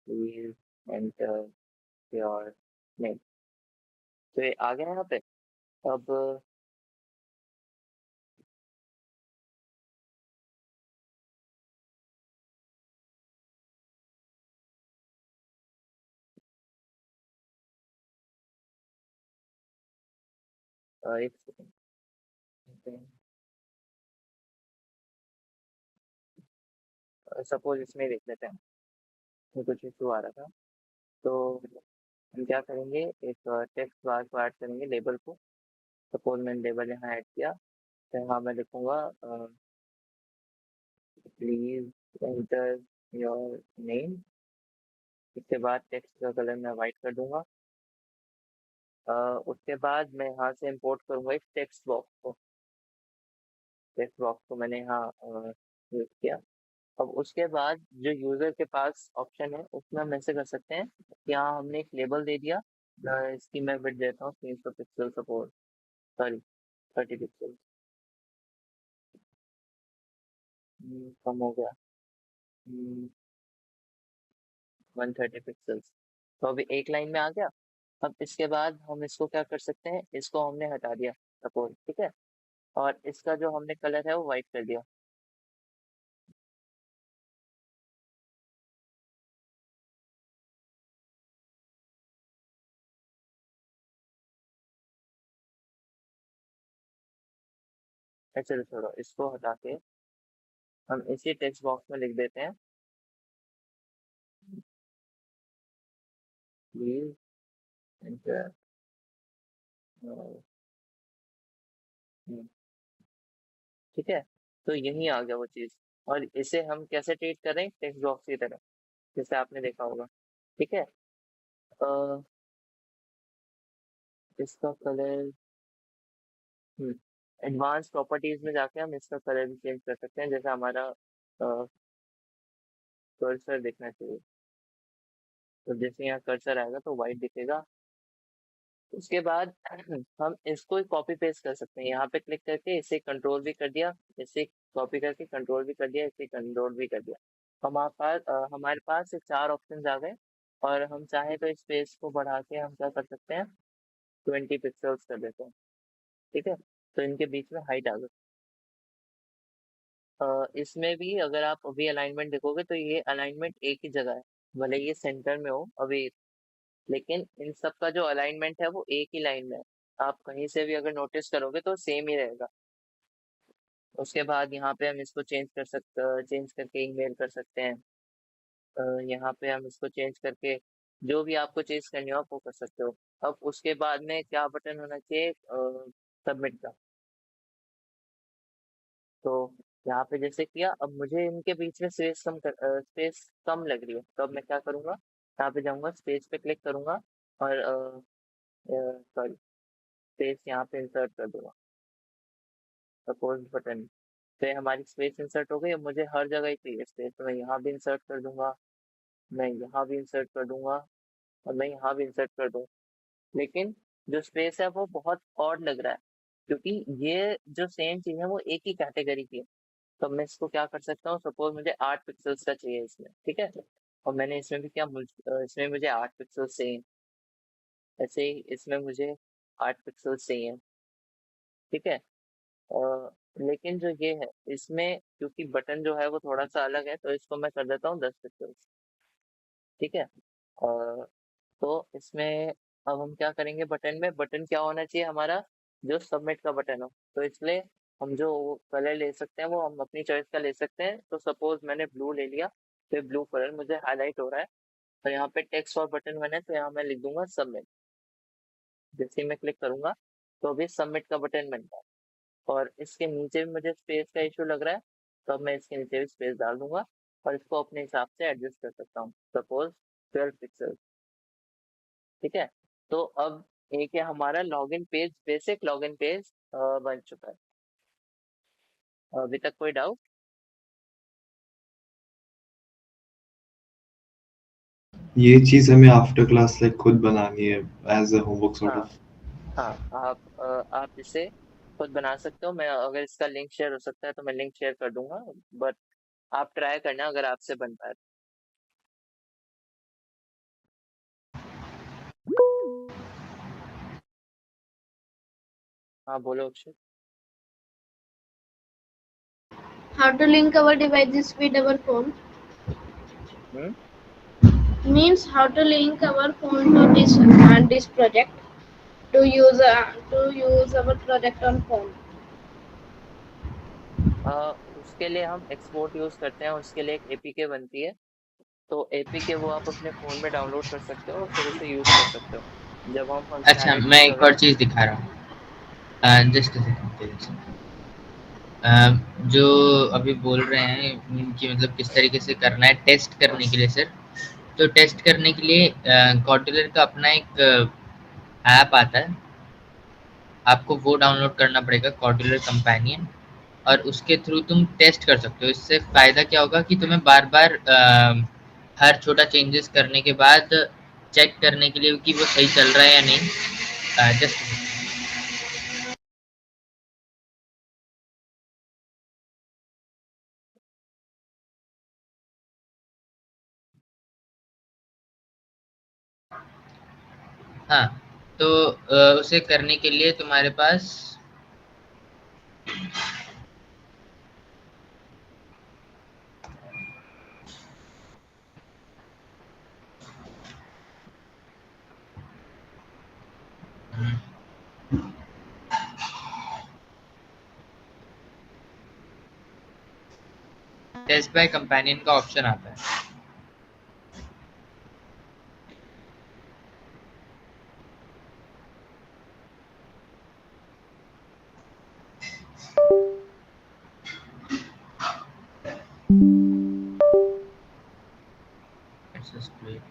please enter your name. तो ये आ गया यहाँ पे। अब एक सेकंड, सपोज इसमें देख लेते हैं। तो कुछ इशू आ रहा था। तो हम क्या करेंगे, एक टेक्स्ट बार को ऐड करेंगे लेबल को। सपोज मैंने लेबल यहाँ ऐड किया, तो यहाँ मैं लिखूंगा प्लीज एंटर योर नेम। इसके बाद टेक्स्ट का कलर मैं वाइट कर दूंगा। उसके बाद मैं यहाँ से इंपोर्ट करूंगा एक टेक्स्ट बॉक्स को मैंने यहाँ यूज किया। अब उसके बाद जो यूजर के पास ऑप्शन है उसमें हम ऐसे कर सकते हैं कि यहाँ हमने एक लेबल दे दिया। इसकी मैं विड्थ देता हूँ 300 पिक्सल, सपोज सॉरी 30 पिक्सल। कम हो गया, 130 पिक्सल। तो अभी एक लाइन में आ गया। अब इसके बाद हम इसको क्या कर सकते हैं, इसको हमने हटा दिया सपोज, ठीक है, और इसका जो हमने कलर है वो वाइट कर दिया। चलो छोड़ो, इसको हटा के हम इसी टेक्स्ट बॉक्स में लिख देते हैं, प्लीज एंटर। ठीक है, तो यही आ गया वो चीज। और इसे हम कैसे ट्रीट करें, टेक्स्ट बॉक्स की तरह, जैसे आपने देखा होगा। ठीक है, इसका कलर, एडवांस प्रॉपर्टीज में जाके हम इसका कलर भी चेंज कर सकते हैं, जैसे हमारा कर्सर दिखना चाहिए। तो जैसे यहाँ कर्सर आएगा तो वाइट दिखेगा। उसके बाद हम इसको कॉपी पेस्ट कर सकते हैं, यहाँ पे क्लिक करके इसे कंट्रोल भी कर दिया, इसे कॉपी करके कंट्रोल भी कर दिया, इसे कंट्रोल भी कर दिया। हमारे पास ये 4 ऑप्शन आ गए। और हम चाहे तो स्पेस को बढ़ा के हम क्या कर सकते हैं, 20 पिक्सल्स कर देते हैं। ठीक है, तो इनके बीच में हाइट आ गई। इसमें भी अगर आप अभी अलाइनमेंट देखोगे तो ये अलाइनमेंट एक ही जगह है, भले ये सेंटर में हो अभी, लेकिन इन सब का जो अलाइनमेंट है वो एक ही लाइन में है। आप कहीं से भी अगर नोटिस करोगे तो सेम ही रहेगा। उसके बाद यहाँ पे हम इसको चेंज करके ईमेल कर सकते हैं। यहाँ पे हम इसको चेंज करके जो भी आपको चेंज करनी हो आप वो कर सकते हो। अब उसके बाद में क्या बटन होना चाहिए, सबमिट का। तो यहाँ पे जैसे किया, अब मुझे इनके बीच में स्पेस कम लग रही है, तो अब मैं क्या करूँगा, यहाँ पे जाऊँगा, स्पेस पे क्लिक करूँगा और सॉरी, स्पेस यहाँ पे इंसर्ट कर दूंगा, सपोज बटन। तो ये हमारी स्पेस इंसर्ट हो गई। अब मुझे हर जगह ही चाहिए स्पेस, तो मैं यहाँ भी इंसर्ट कर दूंगा, मैं यहाँ भी इंसर्ट कर दूंगा, और मैं यहाँ भी इंसर्ट कर दूंगा। लेकिन जो स्पेस है वो बहुत ऑड लग रहा है, क्योंकि ये जो सेम चीज है वो एक ही कैटेगरी की है। तो मैं इसको क्या कर सकता हूँ, सपोज मुझे 8 पिक्सल्स का चाहिए इसमें, ठीक है, और मैंने इसमें भी इसमें मुझे 8 पिक्सल चाहिए, ऐसे ही इसमें मुझे 8 पिक्सल चाहिए। ठीक है, लेकिन जो ये है इसमें, क्योंकि बटन जो है वो थोड़ा सा अलग है, तो इसको मैं कर देता हूँ 10 पिक्सल। ठीक है, तो इसमें अब हम क्या करेंगे, बटन में बटन क्या होना चाहिए हमारा, जो सबमिट का बटन हो। तो इसलिए हम जो कलर ले सकते हैं वो हम अपनी चॉइस का ले सकते हैं। तो सपोज मैंने ब्लू ले लिया, तो ब्लू कलर मुझे हाईलाइट हो रहा है, तो यहाँ पे टेक्स्ट और बटन बने, तो यहाँ मैं लिख दूंगा सबमिट। जैसे ही मैं क्लिक करूंगा तो अभी सबमिट का बटन बन गया। और इसके नीचे भी मुझे स्पेस का इशू लग रहा है, तो अब मैं इसके नीचे भी स्पेस डाल दूंगा और इसको अपने हिसाब से एडजस्ट कर सकता हूँ, सपोज 12 पिक्सल। ठीक है, तो अब एक है हमारा login page, basic login page बन चुका है। अभी तक कोई डाउट? ये चीज हमें आफ्टर क्लास लाइक खुद बनानी है एज अ होमवर्क सॉर्ट हाँ ऑफ। हाँ, आप इसे खुद बना सकते हो। मैं अगर इसका लिंक शेयर हो सकता है तो मैं लिंक शेयर कर दूंगा, बट आप ट्राई करना अगर आपसे बन पाए। हाँ बोलो Akshay. How to link our devices with our phone? Hmm Means how to link our phone to this project to use our project on phone. उसके लिए हम एक्सपोर्ट यूज करते हैं, उसके लिए एक एपीके बनती है। तो एपीके वो आप अपने फोन में डाउनलोड कर सकते हो और फिर उसे यूज कर सकते हो जब हम अच्छा, मैं फंक्शनैलिटीज एक और अगर। चीज़ दिखा रहा हूँ, जस्ट जो अभी बोल रहे हैं कि मतलब किस तरीके से करना है टेस्ट करने के लिए सर। तो टेस्ट करने के लिए कॉर्डिलर का अपना एक ऐप आता है, आपको वो डाउनलोड करना पड़ेगा, कॉर्डिलर कंपेनियन। और उसके थ्रू तुम टेस्ट कर सकते हो। इससे फ़ायदा क्या होगा कि तुम्हें बार-बार हर छोटा चेंजेस करने के बाद चेक करने के लिए कि वो सही चल रहा है या नहीं। जस्ट हाँ, तो उसे करने के लिए तुम्हारे पास टेस्ट बाय कंपेनियन का ऑप्शन आता है। Let's just wait.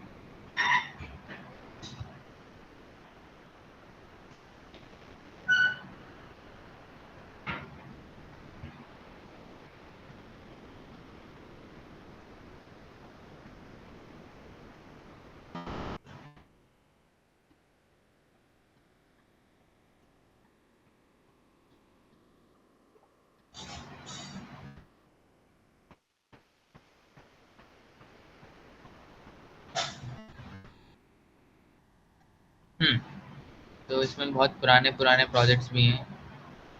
तो इसमें बहुत पुराने प्रोजेक्ट्स भी हैं,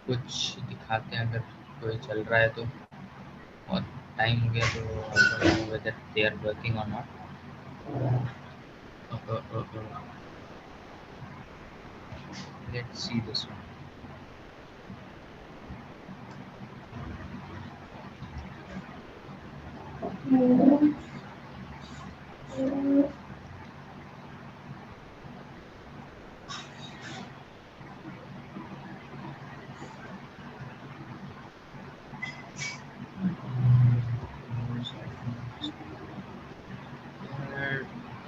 कुछ दिखाते हैं अगर कोई चल रहा है तो। बहुत टाइम हो गया तो वेदर दे आर वर्किंग और not. Let's see this one.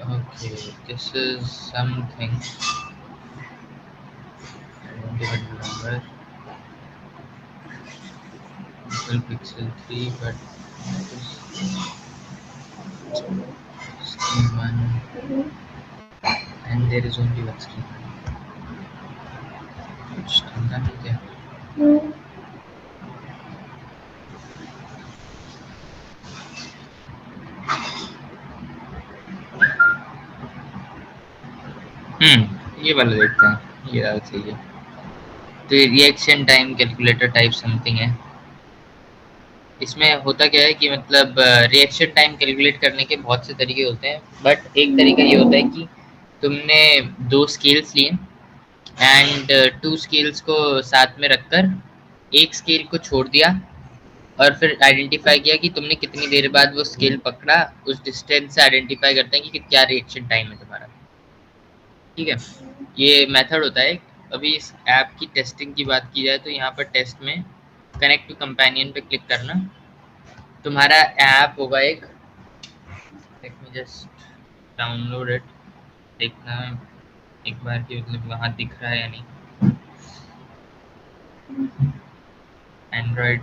Okay, this is something. I don't even remember. Google Pixel 3, but screen 1, and there is only one screen. कुछ ठंडा नहीं क्या? ये वाला देखते हैं, ये वाला सही है। तो ये reaction time calculator type something है। इसमें होता क्या है कि मतलब रिएक्शन टाइम कैलकुलेट करने के बहुत से तरीके होते हैं, बट एक तरीका ये होता है कि तुमने 2 स्केल्स लिए एंड 2 स्केल्स को साथ में रखकर एक स्केल को छोड़ दिया और फिर आइडेंटिफाई किया कि तुमने कितनी देर बाद वो स्केल पकड़ा। उस डिस्टेंस से आइडेंटिफाई करते हैं कि क्या रिएक्शन टाइम है तुम्हारा। ठीक है, ये मेथड होता है। अभी इस ऐप की टेस्टिंग की बात की जाए तो यहाँ पर टेस्ट में कनेक्ट टू कंपेनियन पे क्लिक करना, तुम्हारा ऐप होगा एक। Late me just download it, देखना एक बार कि मतलब वहाँ दिख रहा है या नहीं। एंड्रॉयड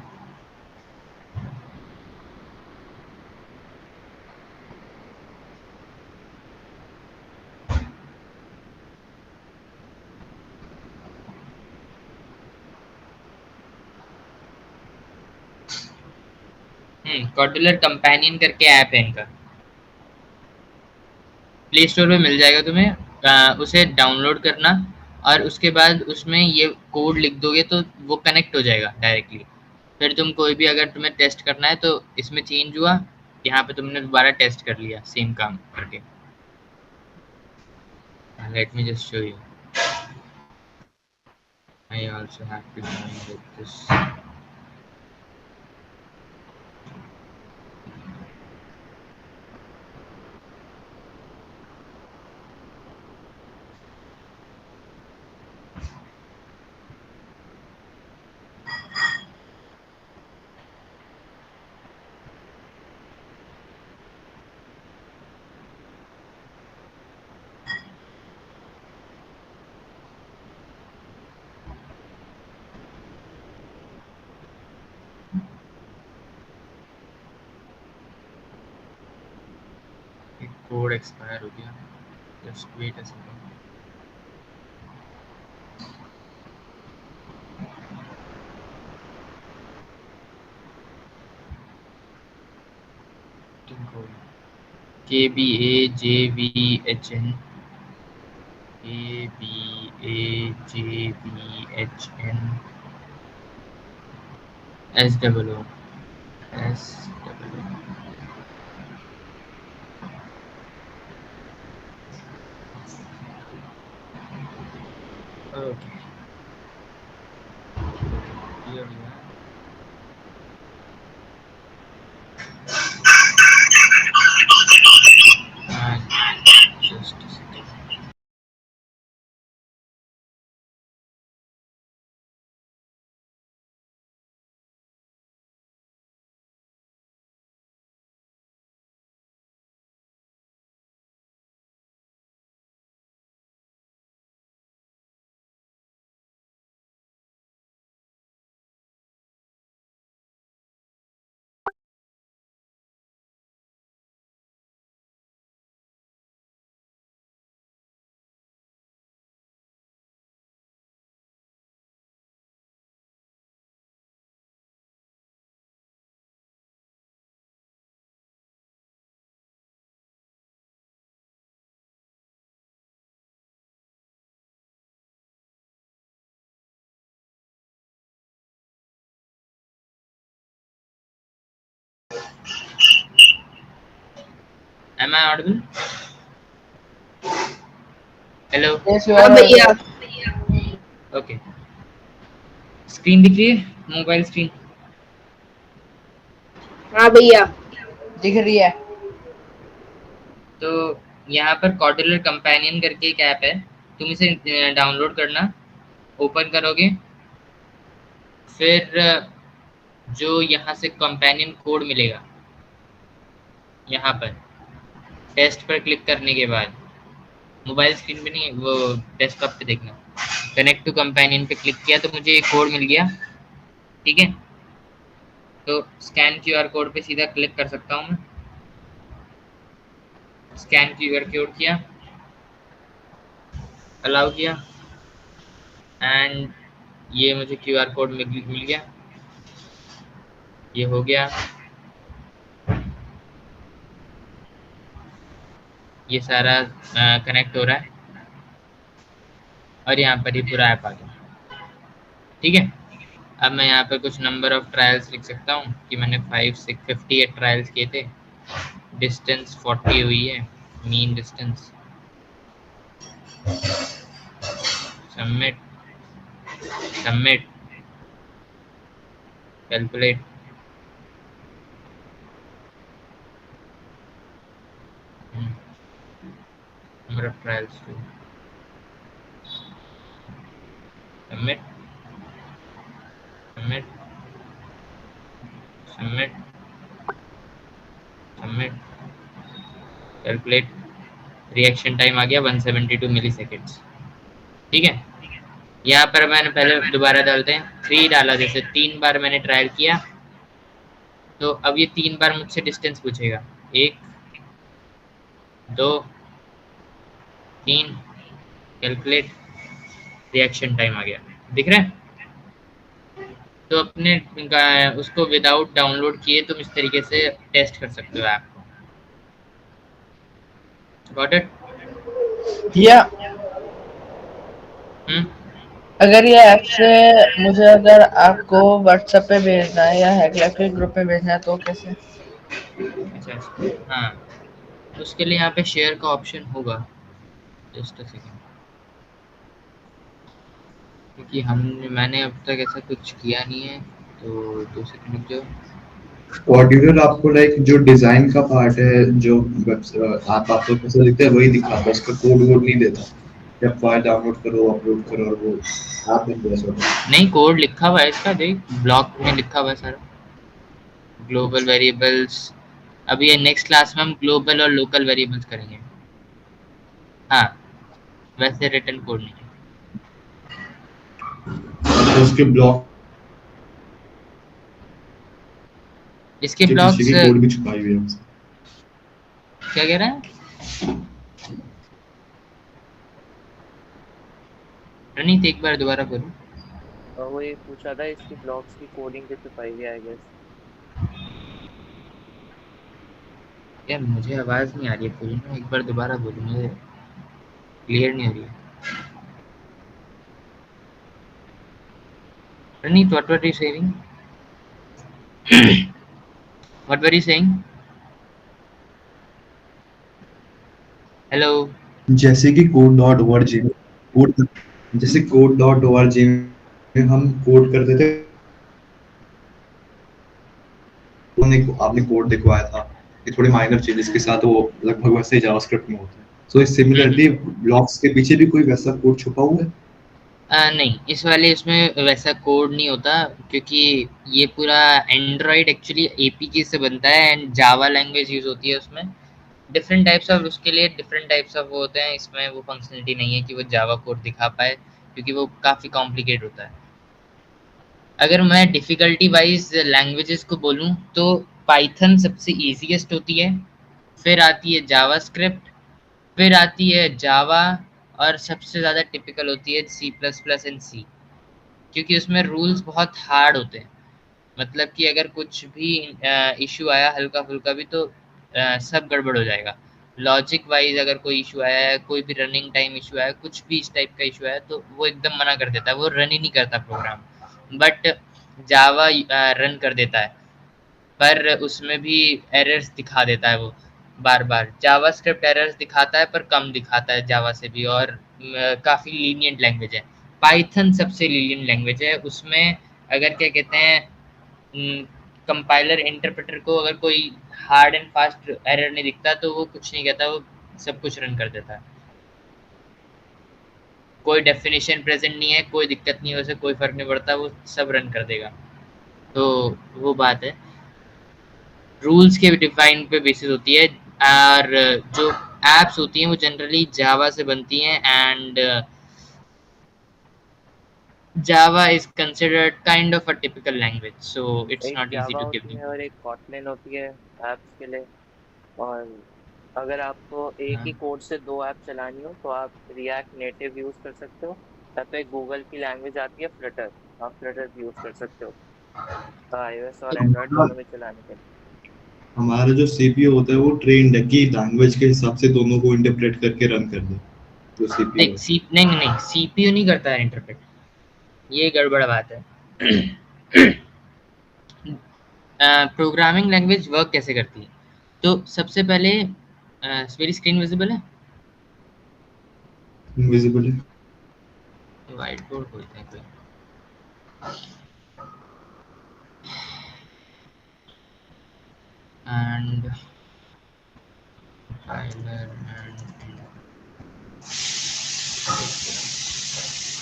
कॉर्डुलर कंपेनियन करके ऐप है इनका, प्ले स्टोर पे मिल जाएगा तुम्हें। उसे डाउनलोड करना और उसके बाद उसमें ये कोड लिख दोगे तो वो कनेक्ट हो जाएगा डायरेक्टली। फिर तुम कोई भी अगर तुम्हें टेस्ट करना है तो इसमें चेंज हुआ, यहाँ पे तुमने दोबारा टेस्ट कर लिया सेम काम करके। Let me just show you. I also have to join with this. Code expire हो गया, just wait a second. KBAJVHN ABAJBHN SOO SOO okay ये हो गया just a second. Am I audible? Hello. Yes, you हाँ are भैया audible. Okay. Screen दिख रही है? मोबाइल स्क्रीन हाँ भैया दिख रही है। तो यहाँ पर कॉर्डुलर कंपेनियन करके एक ऐप है, तुम इसे डाउनलोड करना, ओपन करोगे, फिर जो यहाँ से कंपेनियन कोड मिलेगा, यहाँ पर टेस्ट पर क्लिक करने के बाद, मोबाइल स्क्रीन पे नहीं, वो डेस्कटॉप पे देखना, कनेक्ट टू कंपेनियन पे क्लिक किया तो मुझे एक कोड मिल गया, ठीक है। तो स्कैन क्यूआर कोड पे सीधा क्लिक कर सकता हूँ मैं, स्कैन क्यूआर कोड किया, अलाउ किया, एंड ये मुझे क्यूआर कोड मिल गया, ये हो गया, ये सारा कनेक्ट हो रहा है और यहाँ पर ही पूरा ऐप आ गया, ठीक है। अब मैं यहाँ पर कुछ नंबर ऑफ ट्रायल्स लिख सकता हूँ कि मैंने 58 ट्रायल्स किए थे, डिस्टेंस 40 हुई है, mean distance, submit, submit, calculate, number of trials two, submit, submit, submit, submit, calculate, reaction time आ गया 172 मिली सेकेंड्स, ठीक है। यहाँ पर मैंने पहले दोबारा डालते हैं, 3 डाला, जैसे 3 बार मैंने ट्रायल किया, तो अब ये 3 बार मुझसे डिस्टेंस पूछेगा, 1 2 3, कैलकुलेट, रिएक्शन टाइम आ गया, दिख रहा है। तो अपने उसको विदाउट डाउनलोड किए तुम इस तरीके से टेस्ट कर सकते हो ऐप को, गॉट इट? भैया हम्म, अगर ये ऐप से मुझे अगर आपको व्हाट्सएप पे भेजना है या हैकलैब के ग्रुप में भेजना है तो कैसे? अच्छा, हाँ, उसके लिए यहाँ पे शेयर का ऑप्शन होगा, जस्ट अ सेकेंड, क्योंकि मैंने अब तक ऐसा कुछ किया नहीं है, तो 2 सेकंड रुक जाओ। कॉर्ड्यूलर आपको लाइक जो डिजाइन का पार्ट है, जो आपको कैसे दिखता है वही दिखाता है, उसका कोड वोड नहीं देता। जब फाइल डाउनलोड करो, अपलोड करो, और वो आप नहीं, कोड लिखा हुआ है इसका, देख ब्लॉक में लिखा हुआ है सारा, ग्लोबल वेरिएबल्स। अभी ये नेक्स्ट क्लास में हम ग्लोबल और लोकल वेरिएबल्स करेंगे, हाँ, वैसे रिटर्न कोड नहीं है। तो उसके ब्लॉक इसके के पीछे ब्लॉक्स की कोड भी छुपाई हुई है उसमें। क्या कह रहा है प्रणीत, एक बार दोबारा बोलो। वो ये पूछा था इसकी ब्लॉग्स की कोडिंग भी छुपाई है आई गेस। यार मुझे आवाज नहीं आ रही है पूरी ना, एक बार दोबारा बोलो, मुझे क्लियर नहीं आ रही है। Praneeth, what were you saying? What were you saying? Hello. जैसे कि code.org में कोड जैसे code.org में हम कोड करते थे, आपने कोड दिखवाया था कि थोड़े माइनर चेंजेस के साथ वो लगभग वैसे ही जावास्क्रिप्ट में होता है। सो सिमिलरली ब्लॉक्स के पीछे भी कोई वैसा कोड छुपा हुआ है? नहीं, इस वाले इसमें वैसा कोड नहीं होता, क्योंकि ये पूरा एंड्रॉइड एक्चुअली एपीके से बनता है एंड जावा लैंग्वेज यूज होती है उसमें। डिफरेंट टाइप्स ऑफ उसके लिए डिफरेंट टाइप्स ऑफ वो होते हैं। इसमें वो फंक्शनलिटी नहीं है कि वो जावा कोड दिखा पाए, क्योंकि वो काफ़ी कॉम्प्लिकेट होता है। अगर मैं डिफ़िकल्टी वाइज़ लैंग्वेजेस को बोलूँ तो पाइथन सबसे ईज़ीएस्ट होती है, फिर आती है जावास्क्रिप्ट, फिर आती है जावा, और सबसे ज़्यादा टिपिकल होती है सी प्लस प्लस एंड सी, क्योंकि उसमें रूल्स बहुत हार्ड होते हैं। मतलब कि अगर कुछ भी इश्यू आया हल्का-फुल्का भी, तो सब गड़बड़ हो जाएगा। लॉजिक वाइज़ अगर कोई इश्यू आया है, कोई भी रनिंग टाइम इश्यू आया है, कुछ भी इस टाइप का इश्यू आया है, तो वो एकदम मना कर देता है, वो रन ही नहीं करता प्रोग्राम। बट जावा रन कर देता है, पर उसमें भी एरर्स दिखा देता है वो बार-बार। जावास्क्रिप्ट एरर्स दिखाता है, पर कम दिखाता है जावा से भी, और काफ़ी लीनिएंट लैंग्वेज है। पाइथन सबसे लीनिएंट लैंग्वेज है। उसमें अगर क्या कहते हैं, कंपाइलर इंटरप्रेटर को अगर कोई हार्ड एंड फास्ट एरर नहीं दिखता, तो वो कुछ नहीं कहता, वो सब कुछ रन कर देता है। कोई डेफिनेशन प्रेजेंट नहीं है, कोई दिक्कत नहीं है, वैसे कोई फ़र्क नहीं पड़ता, वो सब रन कर देगा। तो वो बात है। रूल्स के डिफाइन पे बेसिस होती है, और जो एप्स होती हैं वो जनरली जावा से बनती हैं, and Java is considered kind of a typical language, so it's एक not easy Java to give होती है यू। और एक कॉटलिन होती है ऐप्स के लिए। और अगर आपको एक हाँ, ही कोड से दो ऐप चलानी हो तो आप रिएक्ट नेटिव यूज कर सकते हो, या फिर गूगल की लैंग्वेज आती है फ्लटर, आप फ्लटर भी यूज कर सकते हो iOS और एंड्रॉयड दोनों में चलाने के लिए। हमारा जो सीपीयू होता है वो ट्रेन्ड है कि लैंग्वेज के हिसाब से दोनों को इंटरप्रेट करके रन कर दे, जो सीपीयू नहीं है। नहीं, सीपीयू नहीं करता है इंटरप्रेट, ये गड़बड़ बात है। प्रोग्रामिंग लैंग्वेज वर्क कैसे करती है? तो सबसे पहले मेरी स्क्रीन विजिबल है? इनविजिबल है। व्हाइट बोर्ड खोलते हैं कोई। एंड फाइलर एंड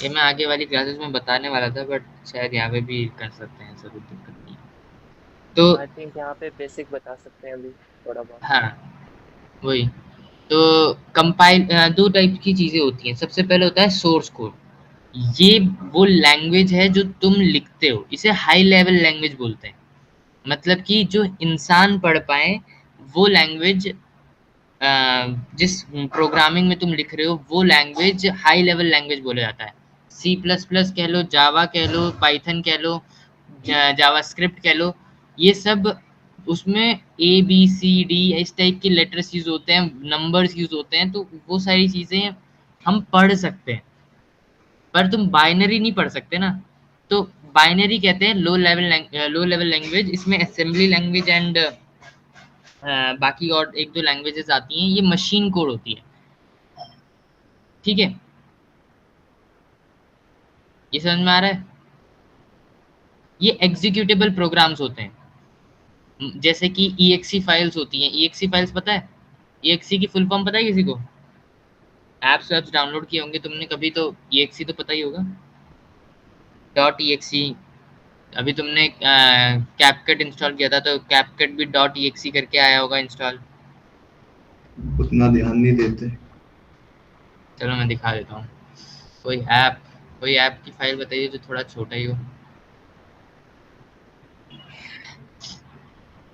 ये मैं आगे वाली क्लासेस में बताने वाला था, बट शायद यहाँ पे भी कर सकते हैं, जरूर दिक्कत नहीं है। तो आई थिंक यहाँ पे बेसिक बता सकते हैं अभी थोड़ा बहुत। हाँ, वही। तो कंपाइल दो टाइप की चीज़ें होती हैं। सबसे पहले होता है सोर्स कोड। ये वो लैंग्वेज है जो तुम लिखते हो, इसे हाई लेवल लैंग्वेज बोलते हैं। मतलब कि जो इंसान पढ़ पाए वो लैंग्वेज, जिस प्रोग्रामिंग में तुम लिख रहे हो वो लैंग्वेज हाई लेवल लैंग्वेज बोला जाता है। सी प्लस प्लस कह लो, जावा कह लो, पाइथन कह लो, जावास्क्रिप्ट कह लो, ये सब उसमें ए बी सी डी इस टाइप के लेटर्स यूज होते हैं, नंबर्स यूज होते हैं, तो वो सारी चीज़ें हम पढ़ सकते हैं, पर तुम बाइनरी नहीं पढ़ सकते ना। तो बाइनरी कहते हैं लो लेवल लैंग्वेज। इसमें असेंबली लैंग्वेज एंड बाकी और एक दो लैंग्वेजेस आती हैं, ये मशीन कोड होती है। ठीक है, ये समझ में आ रहा है? ये एग्जीक्यूटेबल प्रोग्राम्स होते हैं, जैसे कि EXE फाइल्स होती हैं। EXE फाइल्स पता है? EXE की फुल फॉर्म पता है किसी को? एप्स वेप्स डाउनलोड किए होंगे तुमने कभी, तो EXE तो पता ही होगा। .exe, अभी तुमने कैपकट इंस्टॉल किया था तो कैपकट भी .exe करके आया होगा इंस्टॉल। उतना ध्यान नहीं देते। चलो मैं दिखा देता हूँ। कोई ऐप की फाइल बताइए जो थोड़ा छोटा ही हो।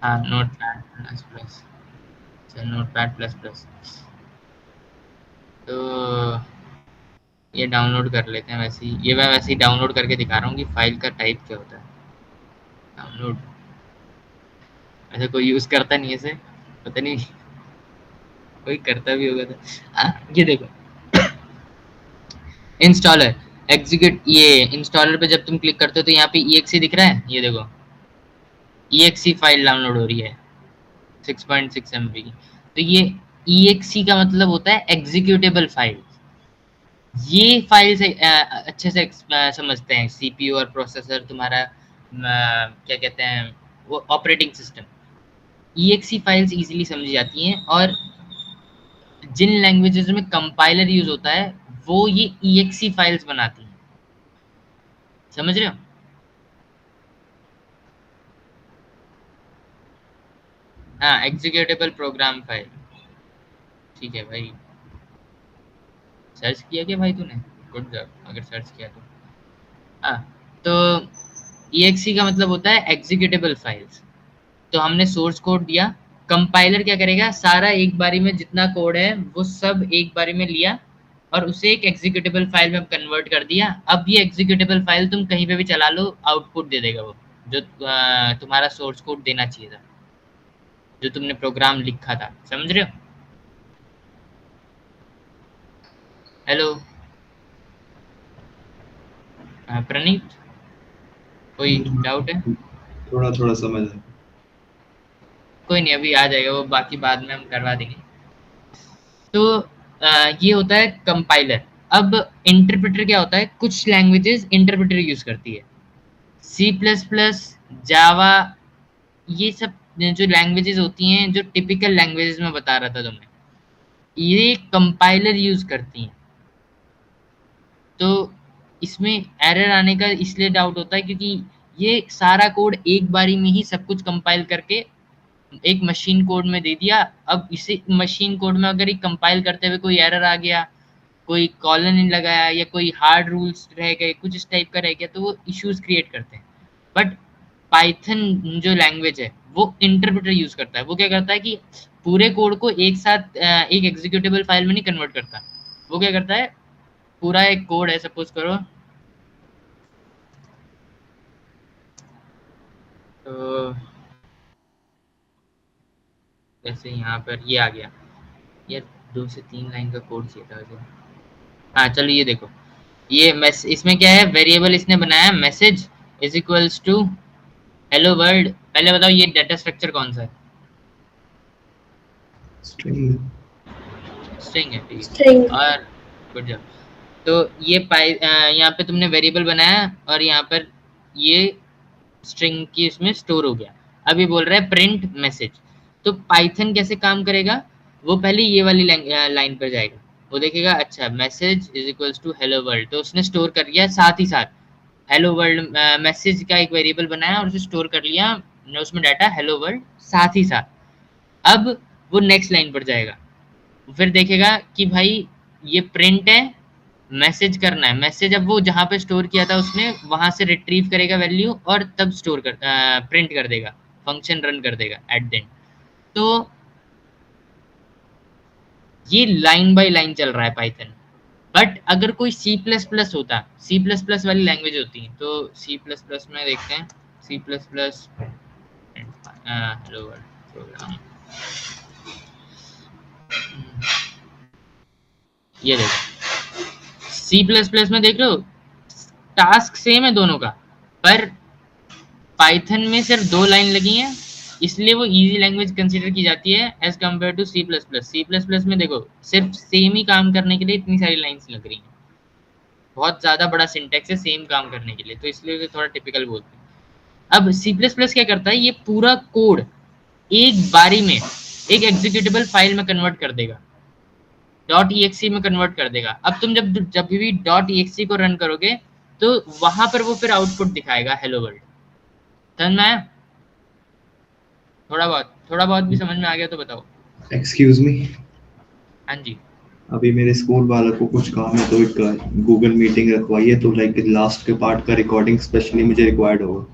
हाँ, नोटपैड प्लस प्लस। अच्छा, नोटपैड प्लस प्लस। तो ये डाउनलोड कर लेते हैं। वैसे ही ये मैं वैसे ही डाउनलोड करके दिखा रहा हूँ कि फाइल का टाइप क्या होता है। डाउनलोड, ऐसे कोई यूज़ करता नहीं है इसे, पता नहीं कोई करता भी होगा तो। हाँ, ये देखो, इंस्टॉलर। एग्जीक्यूट, ये इंस्टॉलर पे जब तुम क्लिक करते हो तो यहाँ पे exe दिख रहा है, ये देखो exe फाइल डाउनलोड हो रही है 6.6 MB की। तो ये exe का मतलब होता है एग्जीक्यूटेबल फाइल। ये फाइल से अच्छे से समझते हैं सीपीयू और प्रोसेसर तुम्हारा, क्या कहते हैं वो, operating system. exe files easily समझी जाती हैं, और जिन लैंग्वेजेस में कंपाइलर यूज होता है वो ये exe फाइल्स बनाती हैं, समझ रहे हो? हाँ, एग्जीक्यूटेबल प्रोग्राम फाइल। ठीक है भाई, सर्च किया क्या भाई तूने? गुड जॉब, अगर सर्च किया तो। हाँ, तो exe का मतलब होता है एग्जीक्यूटेबल फाइल्स। तो हमने सोर्स कोड दिया, कंपाइलर क्या करेगा, सारा एक बारी में जितना कोड है वो सब एक बारी में लिया और उसे एक एग्जीक्यूटेबल फाइल में कन्वर्ट कर दिया। अब ये एग्जीक्यूटेबल फाइल तुम कहीं पे भी चला लो, आउटपुट दे देगा वो, जो तुम्हारा सोर्स कोड देना चाहिए था, जो तुमने प्रोग्राम लिखा था, समझ रहे हो? हेलो प्रणीत, कोई डाउट है? थोड़ा थोड़ा समझ है। कोई नहीं, अभी आ जाएगा वो, बाकी बाद में हम करवा देंगे। तो ये होता है कंपाइलर। अब इंटरप्रेटर क्या होता है, कुछ लैंग्वेजेस इंटरप्रेटर यूज करती है, सी प्लस प्लस, जावा, ये सब जो लैंग्वेजेस होती हैं, जो टिपिकल लैंग्वेजेस में बता रहा था तुम्हें, ये कंपाइलर यूज करती हैं। तो इसमें एरर आने का इसलिए डाउट होता है क्योंकि ये सारा कोड एक बारी में ही सब कुछ कंपाइल करके एक मशीन कोड में दे दिया। अब इसे मशीन कोड में अगर ये कंपाइल करते हुए कोई एरर आ गया, कोई कॉलन नहीं लगाया, या कोई हार्ड रूल्स रह गए, कुछ इस टाइप का रह गया, तो वो इश्यूज क्रिएट करते हैं। बट पाइथन जो लैंग्वेज है वो इंटरप्रेटर यूज करता है। वो क्या करता है कि पूरे कोड को एक साथ एक एग्जीक्यूटेबल फाइल में नहीं कन्वर्ट करता। वो क्या करता है, पूरा एक कोड है, सपोज करो तो जैसे यहाँ पर ये आ गया, ये 2 से 3 लाइन का कोड चाहिए था वैसे। हाँ चलो ये देखो, ये इसमें क्या है, वेरिएबल इसने बनाया message is equals to hello world. पहले बताओ ये डाटा स्ट्रक्चर कौन सा है? स्ट्रिंग। स्ट्रिंग है, ठीक स्ट्रिंग। है। और गुड जॉब। तो ये यहाँ पे तुमने वेरिएबल बनाया और यहाँ पर ये स्ट्रिंग की इसमें स्टोर हो गया। अब ये बोल रहा है प्रिंट मैसेज। तो पाइथन कैसे काम करेगा, वो पहले ये वाली लाइन पर जाएगा, वो देखेगा अच्छा message is equals to hello world, तो उसने स्टोर कर लिया। साथ ही साथ हेलो वर्ल्ड मैसेज का एक वेरिएबल बनाया और उसे स्टोर कर लिया, उसमें डाटा हेलो वर्ल्ड साथ ही साथ। अब वो नेक्स्ट लाइन पर जाएगा, फिर देखेगा कि भाई ये प्रिंट है, मैसेज करना है। मैसेज अब वो जहाँ पे स्टोर किया था उसने, वहां से रिट्रीव करेगा वैल्यू और तब स्टोर कर प्रिंट कर देगा, फंक्शन रन कर देगा एट द एंड। तो ये लाइन बाय लाइन चल रहा है पाइथन। बट अगर कोई सी प्लस प्लस होता, सी प्लस प्लस वाली लैंग्वेज होती है, तो सी प्लस प्लस में देखते हैं, C plus plus hello world program, ये देखो सी प्लस प्लस में देख लो टास्क सेम है दोनों का, पर पाइथन में सिर्फ 2 लाइन लगी हैं, इसलिए वो इजी लैंग्वेज कंसीडर की जाती है as compared to C plus plus. C plus plus में देखो सिर्फ सेम ही काम करने के लिए इतनी सारी लाइन्स लग रही हैं, बहुत ज़्यादा बड़ा सिंटेक्स है सेम काम करने के लिए, तो इसलिए उसे थोड़ा टिपिकल बोलते हैं। अब सी प्लस प्लस क्या करता है, ये पूरा कोड एक बारी में एक एग्जीक्यूटेबल फाइल में कन्वर्ट कर देगा, .exe में कन्वर्ट कर देगा। अब तुम जब भी .exe को रन करोगे तो वहां पर वो फिर आउटपुट दिखाएगा हेलो वर्ल्ड। समझ में आया? थोड़ा बहुत भी समझ में आ गया तो बताओ। एक्सक्यूज मी, हाँ जी, अभी मेरे स्कूल वालों को कुछ काम है तो एक गूगल मीटिंग रखवाइए, तो लाइक लास्ट के पार्ट का रिकॉर्डिंग स्पेशली मुझे रिक्वायर्ड होगा,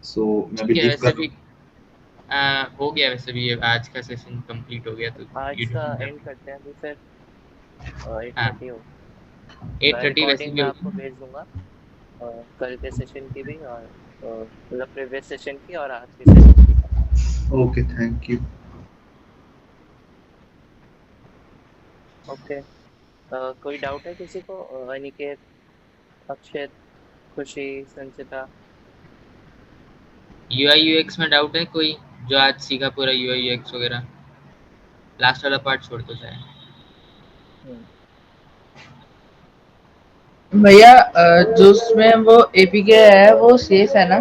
सो मैं भी ठीक है। लीव वैसे कर। भी हो गया, वैसे भी ये आज का सेशन कंप्लीट हो गया, तो आज यू का डोंट एंड करते हैं अभी फिर। हाँ 8:30 हो, मैं 8:30 वैसे रिकॉर्डिंग भी मैं होगी। आपको भेज दूंगा, कल के सेशन की भी, और मतलब प्रीवियस सेशन की और आज के सेशन की। Okay, thank you. ओके, कोई डाउट है किसी को? अनिकेत, अक्षित, खुशी, संचिता। यूआई यूएक्स में डाउट है कोई जो आज सीखा पूरा यूआई यूएक्स वगैरह? लास्ट वाला पार्ट छोड़ दो चाहे। हम्म, भैया जो उसमें वो एपीके है वो सेफ है ना?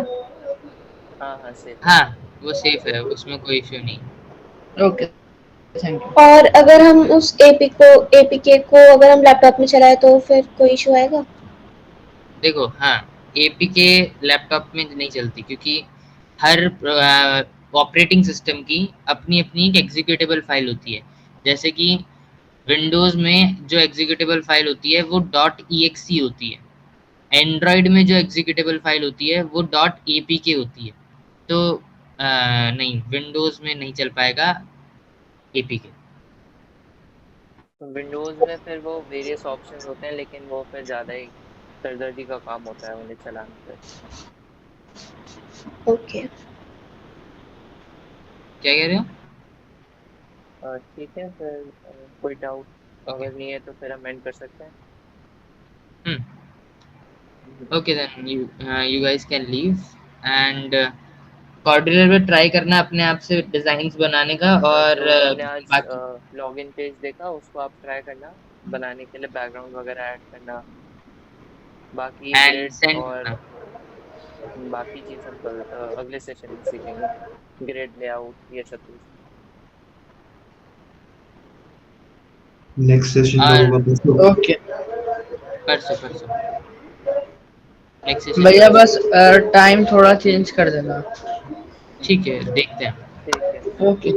हाँ हाँ सेफ है। हाँ वो सेफ है, उसमें कोई इश्यू नहीं। Okay, thank you. और अगर हम उस एपीके को अगर हम लैपटॉप में चलाए तो फिर कोई इशू आएगा? देखो हाँ, एपीके लैपटॉप में नहीं चलती क्योंकि हर ऑपरेटिंग सिस्टम की अपनी अपनी एक एग्जीक्यूटेबल फाइल होती है। जैसे कि विंडोज में जो एग्जीक्यूटेबल फाइल होती है वो .exe होती है, एंड्रॉयड में जो एग्जीक्यूटेबल फाइल होती है वो .apk होती है। तो नहीं, विंडोज में नहीं चल पाएगा एपीके। विंडोज में फिर वो वेरियस ऑप्शंस होते हैं, लेकिन वो फिर ज़्यादा ही सरदर्दी का काम होता है उन्हें चलाना फिर। ओके। क्या कह रहे हो? ठीक है फिर, कोई डाउट ओके। अगर नहीं है तो फिर हम एंड कर सकते हैं। Okay then you guys can leave and coordinator पे ट्राई करना अपने आप से डिजाइन्स बनाने का, और जो मैंने आज बाकी लॉगिन पेज देखा उसको आप ट्राई करना बनाने के लिए, बैकग्राउंड वगैरह ऐड करना। बाकी एंड ग्रिड सेंड और करना। बाकी चीज़ हम कल अगले सेशन में सीखेंगे, ग्रिड लेआउट ये सब चीज़। नेक्स्ट सेशन कब और होगा दोस्तों? ओके परसों परसों नेक्स्ट सेशन भैया, परसों। बस टाइम थोड़ा चेंज कर देना। ठीक है, देखते हैं। ठीक है। ओके।